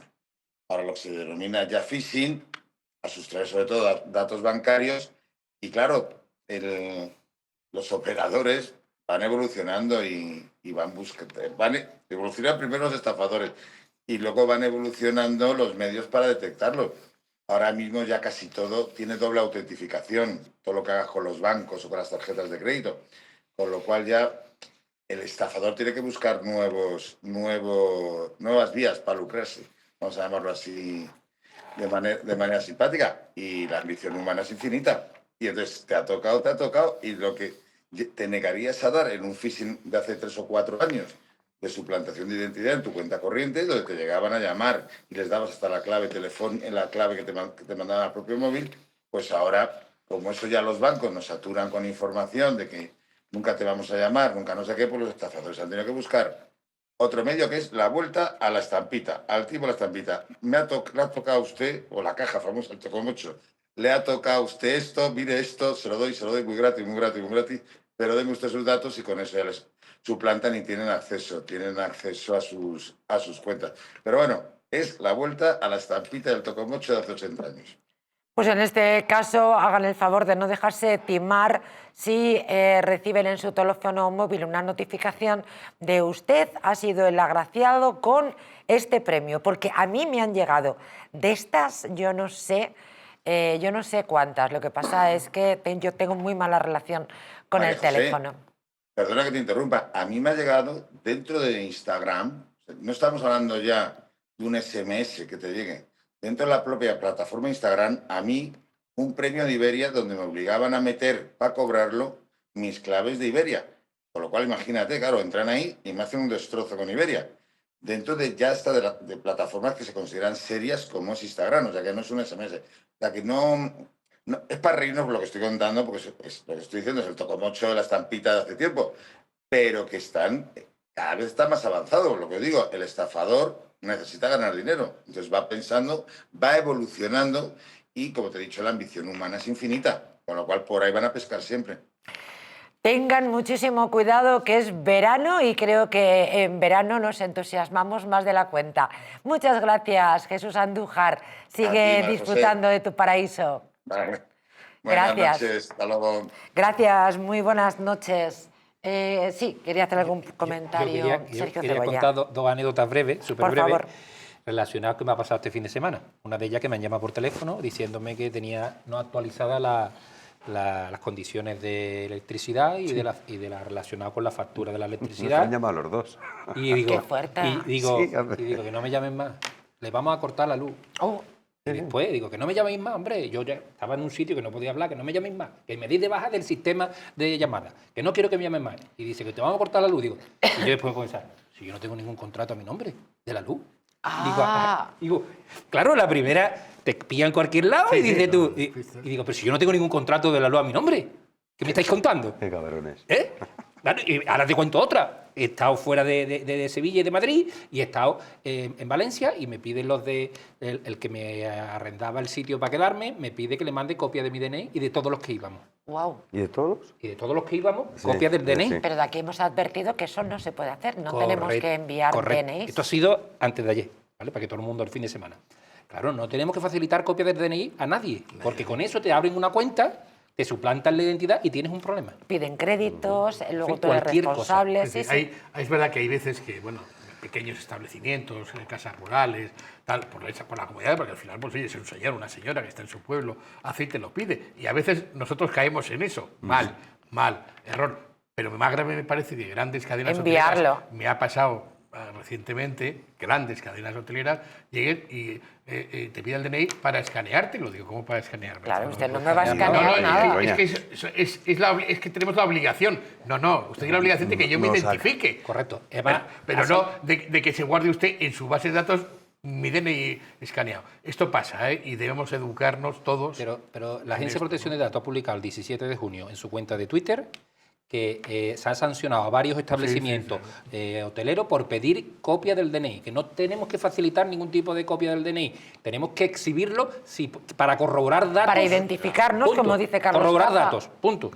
ahora lo que se denomina ya phishing, a sustraer sobre todo datos bancarios. Y claro, los operadores van evolucionando y van buscando. Evolucionan primero los estafadores y luego van evolucionando los medios para detectarlo. Ahora mismo ya casi todo tiene doble autentificación, todo lo que hagas con los bancos o con las tarjetas de crédito, con lo cual ya el estafador tiene que buscar nuevas vías para lucrarse, vamos a llamarlo así de manera simpática, y la ambición humana es infinita. Y entonces te ha tocado, y ¿te negarías a dar en un phishing de hace 3 o 4 años de suplantación de identidad en tu cuenta corriente, donde te llegaban a llamar y les dabas hasta la clave teléfono, en la clave que te mandaban al propio móvil? Pues ahora, como eso ya los bancos nos saturan con información de que nunca te vamos a llamar, nunca no sé qué, pues los estafadores han tenido que buscar otro medio, que es la vuelta a la estampita, al tipo de la estampita. Le ha tocado a usted, o la caja famosa, el Tocomocho, le ha tocado a usted esto, mire esto, se lo doy muy gratis, muy gratis, muy gratis, pero denme usted sus datos y con eso ya les suplantan y tienen acceso a sus cuentas. Pero bueno, es la vuelta a la estampita del Tocomocho de hace 80 años. Pues en este caso hagan el favor de no dejarse timar si reciben en su teléfono móvil una notificación de usted ha sido el agraciado con este premio, porque a mí me han llegado de estas, yo no sé cuántas. Lo que pasa es que yo tengo muy mala relación con María el José, teléfono. Perdona que te interrumpa, a mí me ha llegado dentro de Instagram, no estamos hablando ya de un SMS que te llegue, dentro de la propia plataforma Instagram, a mí un premio de Iberia donde me obligaban a meter para cobrarlo mis claves de Iberia. Con lo cual, imagínate, claro, entran ahí y me hacen un destrozo con Iberia. Dentro de ya está de plataformas que se consideran serias como es Instagram, o sea que no es un SMS. O sea que no es para reírnos por lo que estoy contando, porque lo que estoy diciendo es el Tocomocho, la estampita de hace tiempo, pero que cada vez está más avanzado. Lo que digo, el estafador necesita ganar dinero. Entonces va pensando, va evolucionando y, como te he dicho, la ambición humana es infinita, con lo cual por ahí van a pescar siempre. Tengan muchísimo cuidado, que es verano y creo que en verano nos entusiasmamos más de la cuenta. Muchas gracias, Jesús Andújar. Sigue disfrutando de tu paraíso. Vale. Gracias. Buenas noches, hasta luego. Gracias, muy buenas noches. Sí, quería hacer algún comentario, Sergio quería Cebolla. contar dos anécdotas breves, súper Por breves, favor. relacionadas con lo que me ha pasado este fin de semana. Una de ellas que me han llamado por teléfono diciéndome que tenía no actualizada las condiciones de electricidad y, de la relacionada con la factura de la electricidad. Nos han llamado los dos. Y digo, Qué fuerte. Sí, que no me llamen más. Les vamos a cortar la luz. Oh, Y después digo, que no me llaméis más, hombre. Yo ya estaba en un sitio que no podía hablar, que no me llaméis más. Que me deis de baja del sistema de llamadas. Que no quiero que me llamen más. Y dice que te vamos a cortar la luz. Digo, y yo después pensar, si yo no tengo ningún contrato a mi nombre de la luz. Digo, claro, la primera te pillan en cualquier lado y dices tú. Y digo, pero si yo no tengo ningún contrato de la luz a mi nombre. ¿Qué me estáis contando? Qué cabrones. ¿Eh? Claro, y ahora te cuento otra. He estado fuera de Sevilla y de Madrid y he estado en Valencia y me piden los de el que me arrendaba el sitio para quedarme, me pide que le mande copia de mi DNI y de todos los que íbamos. wow. ¿Y de todos? Y de todos los que íbamos, Sí, copias del DNI. sí. Pero de aquí hemos advertido que eso no se puede hacer. No tenemos que enviar correcto. DNIs. Esto ha sido antes de ayer, ¿vale? Para que todo el mundo el fin de semana. Claro, no tenemos que facilitar copias del DNI a nadie, porque con eso te abren una cuenta, te suplantan la identidad y tienes un problema. Piden créditos, luego Sí, tú eres cualquier cosa. responsable. Es Sí, decir, sí. es verdad que hay veces que, bueno, pequeños establecimientos, casas rurales, tal, por la comunidad, porque al final, pues oye, es un señor, una señora que está en su pueblo, hace y te lo pide. Y a veces nosotros caemos en eso. Mal, error. Pero más grave me parece que grandes cadenas Enviarlo. hoteleras, me ha pasado recientemente, grandes cadenas hoteleras lleguen y te piden el DNI para escaneártelo. Digo, ¿cómo para escanearme? Claro, usted no me puede va a escanear nada. Es que tenemos la obligación. No, usted tiene la obligación de que yo me No saca. identifique. Correcto. Pero no de que se guarde usted en su base de datos mi DNI escaneado. Esto pasa, ¿eh? Y debemos educarnos todos. Pero la en Agencia esto, de Protección ¿no? de Datos ha publicado el 17 de junio en su cuenta de Twitter que se ha sancionado a varios establecimientos hoteleros por pedir copia del DNI, que no tenemos que facilitar ningún tipo de copia del DNI, tenemos que exhibirlo para corroborar datos. Para identificarnos, Punto. como dice Carlos Corroborar Caza. datos, punto.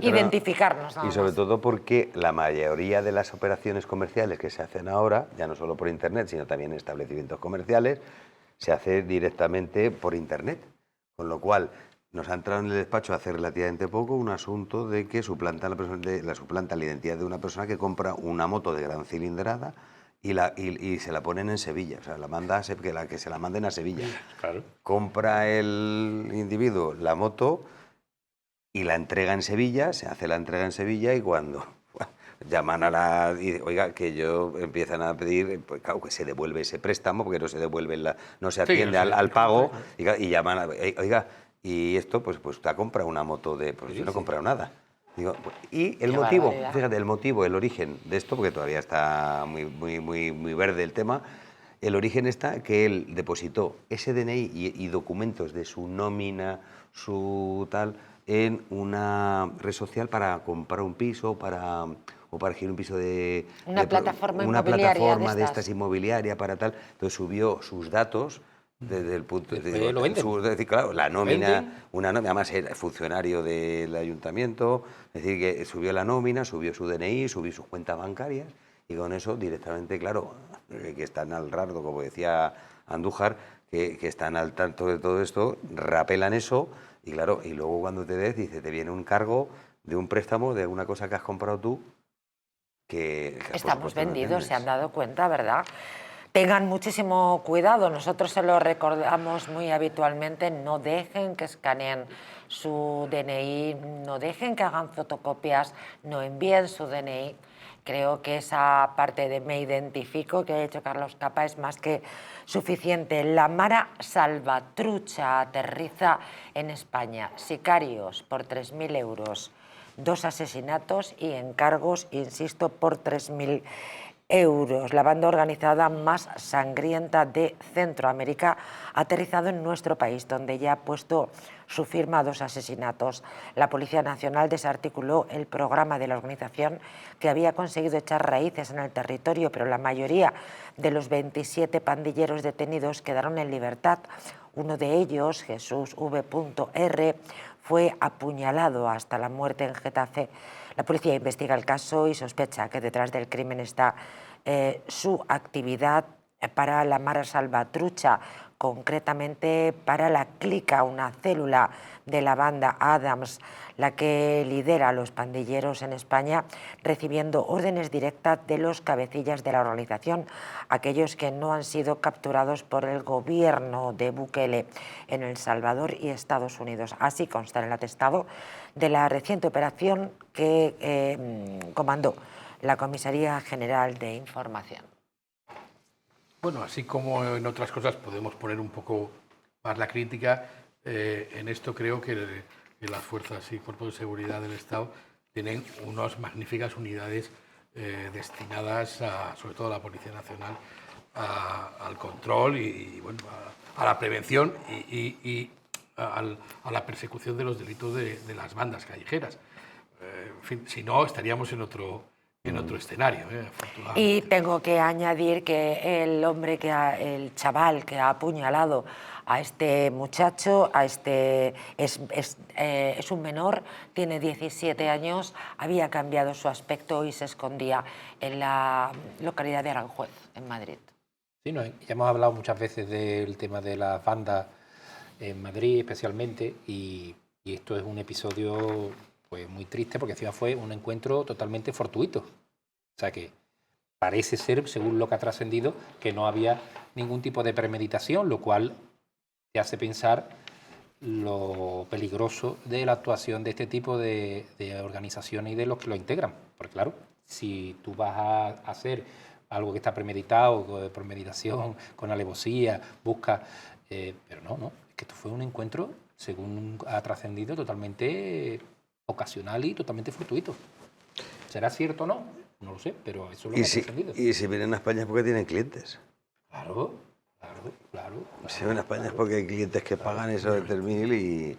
Identificarnos. nada Y sobre más. todo porque la mayoría de las operaciones comerciales que se hacen ahora, ya no solo por Internet, sino también en establecimientos comerciales, se hace directamente por Internet. Con lo cual, nos ha entrado en el despacho hace relativamente poco un asunto de que suplanta la identidad de una persona que compra una moto de gran cilindrada y se la ponen en Sevilla. O sea, que se la manden a Sevilla. Claro. Compra el individuo la moto y la entrega en Sevilla, se hace la entrega en Sevilla y cuando llaman oiga, que empiezan a pedir, pues claro, que se devuelve ese préstamo, porque no se devuelve, no se atiende al pago, y llaman, oiga, y esto, pues usted ha comprado una moto pues yo no he comprado nada. Digo, y el Qué motivo, barbaridad. fíjate, el motivo, el origen de esto, porque todavía está muy verde el tema, el origen está que él depositó ese DNI y documentos de su nómina, su tal, en una red social para comprar un piso, o para elegir un piso de... Una plataforma una inmobiliaria plataforma de de estas. estas inmobiliaria para tal. Entonces subió sus datos desde el punto Después lo venden. es decir, claro, la nómina, Venden. una nómina, además era funcionario del ayuntamiento, es decir, que subió la nómina, subió su DNI, subió sus cuentas bancarias y con eso directamente, claro, que están al rato, como decía Andújar, que están al tanto de todo esto, rapelan eso y claro, y luego cuando te ves, dice, te viene un cargo de un préstamo de una cosa que has comprado tú que por Estamos supuesto, no vendidos, se han entiendes. dado cuenta, ¿verdad? Tengan muchísimo cuidado, nosotros se lo recordamos muy habitualmente, no dejen que escaneen su DNI, no dejen que hagan fotocopias, no envíen su DNI. Creo que esa parte de me identifico que ha hecho Carlos Capa es más que suficiente. La Mara Salvatrucha aterriza en España. Sicarios por 3.000 euros. 2 asesinatos y encargos, insisto, por 3.000 euros. La banda organizada más sangrienta de Centroamérica ha aterrizado en nuestro país, donde ya ha puesto su firma a 2 asesinatos. La Policía Nacional desarticuló el programa de la organización que había conseguido echar raíces en el territorio, pero la mayoría de los 27 pandilleros detenidos quedaron en libertad. Uno de ellos, Jesús V.R., fue apuñalado hasta la muerte en Getafe. La policía investiga el caso y sospecha que detrás del crimen está su actividad para la Mara Salvatrucha, concretamente para la Clica, una célula de la banda Adams, la que lidera a los pandilleros en España, recibiendo órdenes directas de los cabecillas de la organización, aquellos que no han sido capturados por el gobierno de Bukele en El Salvador y Estados Unidos. Así consta en el atestado de la reciente operación que comandó la Comisaría General de Información. Bueno, así como en otras cosas podemos poner un poco más la crítica, en esto creo que las fuerzas y cuerpos de seguridad del Estado tienen unas magníficas unidades destinadas, sobre todo a la Policía Nacional, al control y bueno, a la prevención y a la persecución de los delitos de las bandas callejeras. En fin, si no, estaríamos en otro escenario, afortunadamente. Y tengo que añadir que el chaval que ha apuñalado a este muchacho, es un menor, tiene 17 años, había cambiado su aspecto y se escondía en la localidad de Aranjuez, en Madrid. Sí, ya hemos hablado muchas veces del tema de las bandas en Madrid especialmente y esto es un episodio pues muy triste porque encima fue un encuentro totalmente fortuito. O sea que parece ser, según lo que ha trascendido, que no había ningún tipo de premeditación, lo cual te hace pensar lo peligroso de la actuación de este tipo de organizaciones y de los que lo integran. Porque claro, si tú vas a hacer algo que está premeditado, con premeditación, con alevosía, buscas... pero no, es que esto fue un encuentro, según ha trascendido, totalmente ocasional y totalmente fortuito. ¿Será cierto o no? No lo sé, pero eso es lo que ha trascendido. Y si vienen a España es porque tienen clientes. Claro. Si vienen a España es porque hay clientes que pagan eso de 3.000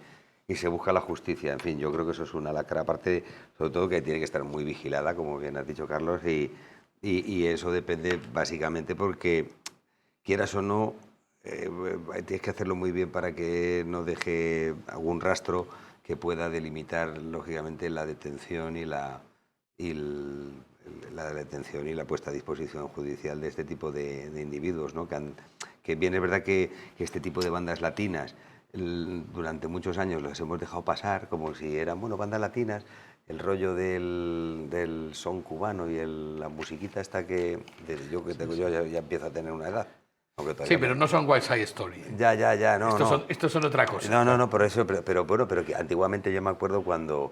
y se busca la justicia. En fin, yo creo que eso es una lacra, aparte, sobre todo que tiene que estar muy vigilada, como bien has dicho, Carlos, y eso depende básicamente porque, quieras o no, tienes que hacerlo muy bien para que no deje algún rastro que pueda delimitar, lógicamente, la detención y la detención y la puesta a disposición judicial de este tipo de individuos, ¿no? Que bien es verdad que este tipo de bandas latinas durante muchos años las hemos dejado pasar como si eran, bueno, bandas latinas, el rollo del son cubano y la musiquita esta que yo ya empiezo a tener una edad. Sí, pero no son West Side Story. Ya, no. Estos son otra cosa. No, por eso, pero bueno, pero que antiguamente yo me acuerdo cuando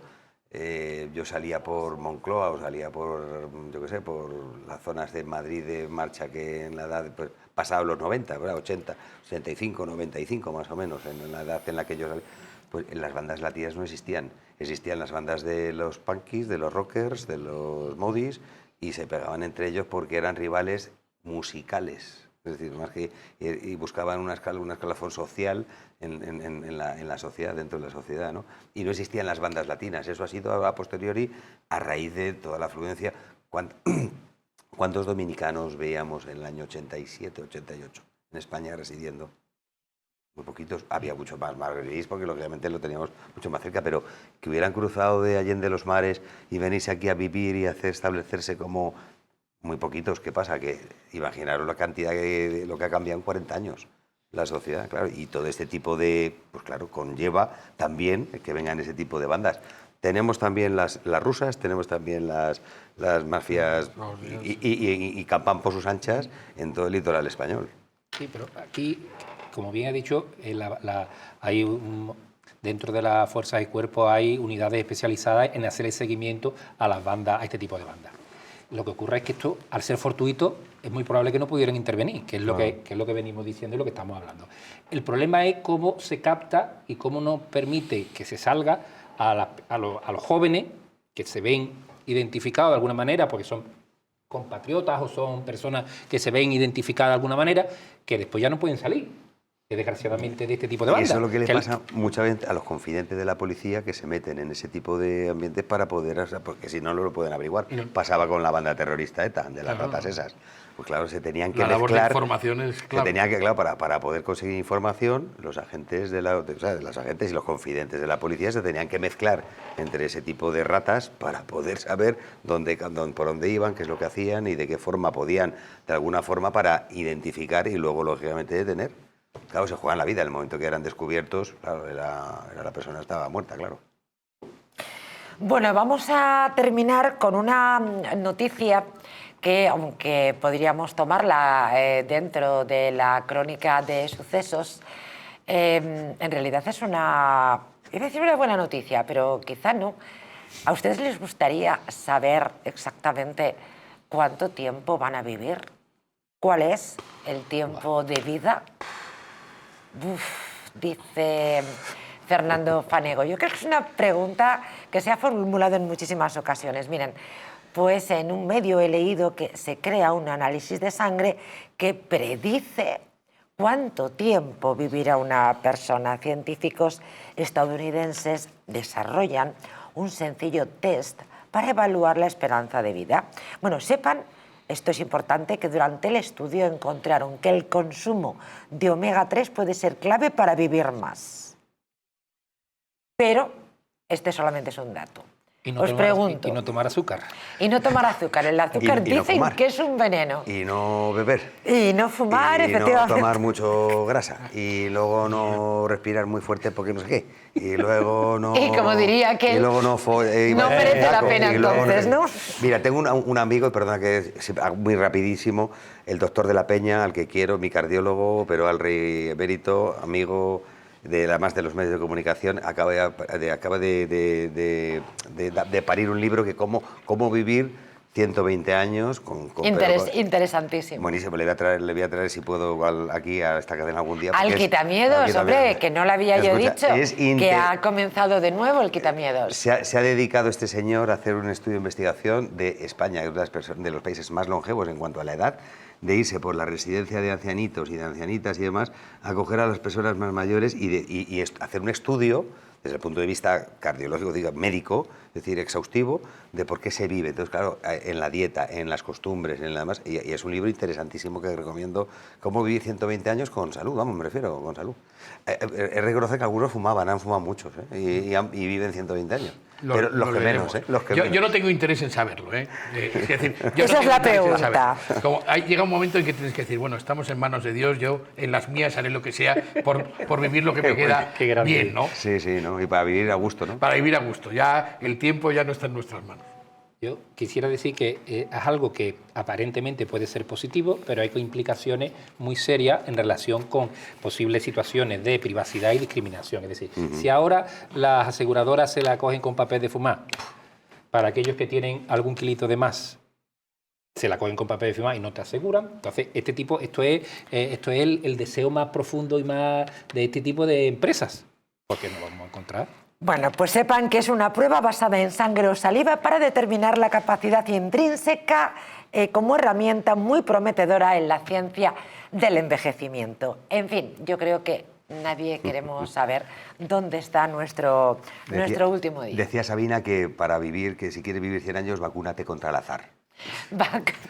yo salía por Moncloa o salía por, yo qué sé, por las zonas de Madrid de marcha que en la edad, pues, pasado los 90, ¿verdad? 80, 85, 95 más o menos, en la edad en la que yo salí, pues en las bandas latinas no existían. Existían las bandas de los punkies, de los rockers, de los moodies, y se pegaban entre ellos porque eran rivales musicales. Es decir, más que, y buscaban un escalafón social en la sociedad, dentro de la sociedad, ¿no? Y no existían las bandas latinas. Eso ha sido a posteriori, a raíz de toda la afluencia. ¿Cuántos dominicanos veíamos en el año 87, 88 en España residiendo? Muy poquitos. Había muchos más margariris porque lógicamente lo teníamos mucho más cerca, pero que hubieran cruzado de Allende los Mares y venirse aquí a vivir y establecerse como... Muy poquitos. ¿Qué pasa? Que imaginaros la cantidad de lo que ha cambiado en 40 años la sociedad, claro, y todo este tipo de, pues claro, conlleva también que vengan ese tipo de bandas. Tenemos también las rusas, tenemos también las mafias y campan por sus anchas en todo el litoral español. Sí, pero aquí, como bien ha dicho, dentro de las fuerzas y cuerpos hay unidades especializadas en hacer el seguimiento a las bandas, a este tipo de bandas. Lo que ocurre es que esto, al ser fortuito, es muy probable que no pudieran intervenir, que es lo que venimos diciendo y lo que estamos hablando. El problema es cómo se capta y cómo no permite que se salga a los jóvenes que se ven identificados de alguna manera, porque son compatriotas o son personas que se ven identificadas de alguna manera, que después ya no pueden salir, desgraciadamente, de este tipo de bandas. Y eso es lo que le pasa muchas veces a los confidentes de la policía, que se meten en ese tipo de ambientes para poder, porque si no, no lo pueden averiguar. Pasaba con la banda terrorista ETA, de las ratas esas. Pues claro, se tenían que mezclar. La labor de información es clave. Se tenía que, claro, para poder conseguir información, los agentes los agentes y los confidentes de la policía se tenían que mezclar entre ese tipo de ratas para poder saber por dónde iban, qué es lo que hacían y de qué forma podían, de alguna forma, para identificar y luego, lógicamente, detener. Claro, se juegan la vida. En el momento que eran descubiertos, claro, la persona estaba muerta, claro. Bueno, vamos a terminar con una noticia que, aunque podríamos tomarla dentro de la crónica de sucesos, en realidad es iba a decir una buena noticia, pero quizá no. ¿A ustedes les gustaría saber exactamente cuánto tiempo van a vivir? ¿Cuál es el tiempo de vida? Dice Fernando Fanego. Yo creo que es una pregunta que se ha formulado en muchísimas ocasiones. Miren, pues en un medio he leído que se crea un análisis de sangre que predice cuánto tiempo vivirá una persona. Científicos estadounidenses desarrollan un sencillo test para evaluar la esperanza de vida. Bueno, sepan, esto es importante, que durante el estudio encontraron que el consumo de omega 3 puede ser clave para vivir más. Pero este solamente es un dato. Os pregunto. Y no tomar azúcar. Y no tomar azúcar. El azúcar dicen que es un veneno. Y no beber. Y no fumar, efectivamente. Y no tomar mucho grasa. Y luego no respirar muy fuerte porque no sé qué. Y luego no... Y como diría que... Y luego no merece la pena entonces, ¿no? Mira, tengo un amigo, y perdona que es muy rapidísimo, el doctor de la Peña, al que quiero, mi cardiólogo, pero al rey emérito, amigo... además de los medios de comunicación, acaba de parir un libro que cómo vivir 120 años interesantísimo. Buenísimo, le voy a traer si puedo aquí a esta cadena algún día. Al Quitamiedos, hombre, que no lo había yo dicho, que ha comenzado de nuevo el Quitamiedos. Se ha dedicado este señor a hacer un estudio de investigación de España, de los países más longevos en cuanto a la edad, de irse por la residencia de ancianitos y de ancianitas y demás, a acoger a las personas más mayores y hacer un estudio desde el punto de vista cardiológico, digo, médico, es decir, exhaustivo, de por qué se vive. Entonces, claro, en la dieta, en las costumbres, en la demás, y es un libro interesantísimo que recomiendo, cómo vivir 120 años con salud, vamos, me refiero, con salud. Es reconocer que algunos han fumado muchos, y viven 120 años. Pero los que menos, Yo no tengo interés en saberlo, Es decir, esa es la pregunta. Llega un momento en que tienes que decir, bueno, estamos en manos de Dios, yo en las mías haré lo que sea por vivir lo que me queda bien, ¿no? Sí, ¿no? Y para vivir a gusto, ¿no? Para vivir a gusto. Ya el tiempo ya no está en nuestras manos. Yo quisiera decir que es algo que aparentemente puede ser positivo, pero hay implicaciones muy serias en relación con posibles situaciones de privacidad y discriminación. Es decir, si ahora las aseguradoras se la cogen con papel de fumar, para aquellos que tienen algún kilito de más, se la cogen con papel de fumar y no te aseguran. Entonces, esto es el deseo más profundo y más de este tipo de empresas, porque no vamos a encontrar. Bueno, pues sepan que es una prueba basada en sangre o saliva para determinar la capacidad intrínseca como herramienta muy prometedora en la ciencia del envejecimiento. En fin, yo creo que nadie queremos saber dónde está nuestro último día. Decía Sabina que para vivir, que si quieres vivir 100 años, vacúnate contra el azar.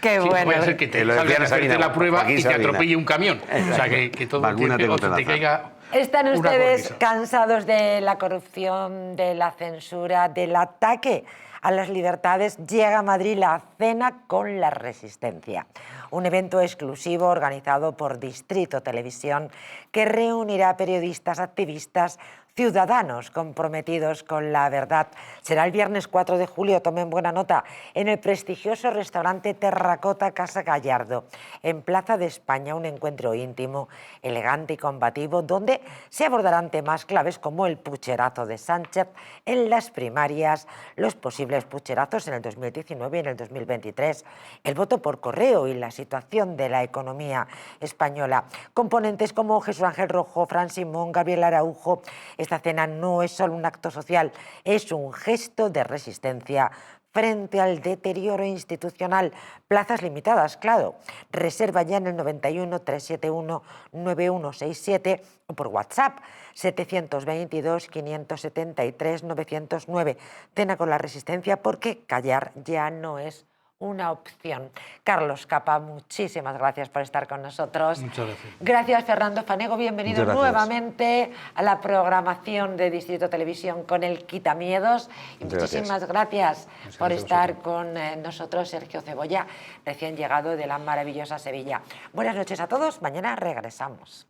Qué Sí, bueno. puede ser que te lo salga decía a hacerte Sabina, la prueba Joaquín y te Sabina. atropelle un camión. O sea, que todo Vacúnate o contra te el caiga ¿Están una ustedes cornisa. cansados de la corrupción, de la censura, del ataque a las libertades? Llega a Madrid la Cena con la Resistencia, un evento exclusivo organizado por Distrito Televisión que reunirá periodistas, activistas, ciudadanos comprometidos con la verdad. Será el viernes 4 de julio, tomen buena nota, en el prestigioso restaurante Terracota Casa Gallardo, en Plaza de España, un encuentro íntimo, elegante y combativo, donde se abordarán temas claves como el pucherazo de Sánchez en las primarias, los posibles pucherazos en el 2019 y en el 2023, el voto por correo y la situación de la economía española. Componentes como Jesús Ángel Rojo, Fran Simón, Gabriel Araujo. Esta cena no es solo un acto social, es un gesto de resistencia frente al deterioro institucional. Plazas limitadas, claro. Reserva ya en el 91 371 9167 o por WhatsApp 722 573 909. Cena con la Resistencia, porque callar ya no es una opción. Carlos Capa, muchísimas gracias por estar con nosotros. Muchas gracias. Gracias, Fernando Fanego. Bienvenido Muchas gracias. nuevamente a la programación de Distrito Televisión con el Quitamiedos. Y Muchas muchísimas gracias por gracias a estar con nosotros, Sergio Cebolla, recién llegado de la maravillosa Sevilla. Buenas noches a todos. Mañana regresamos.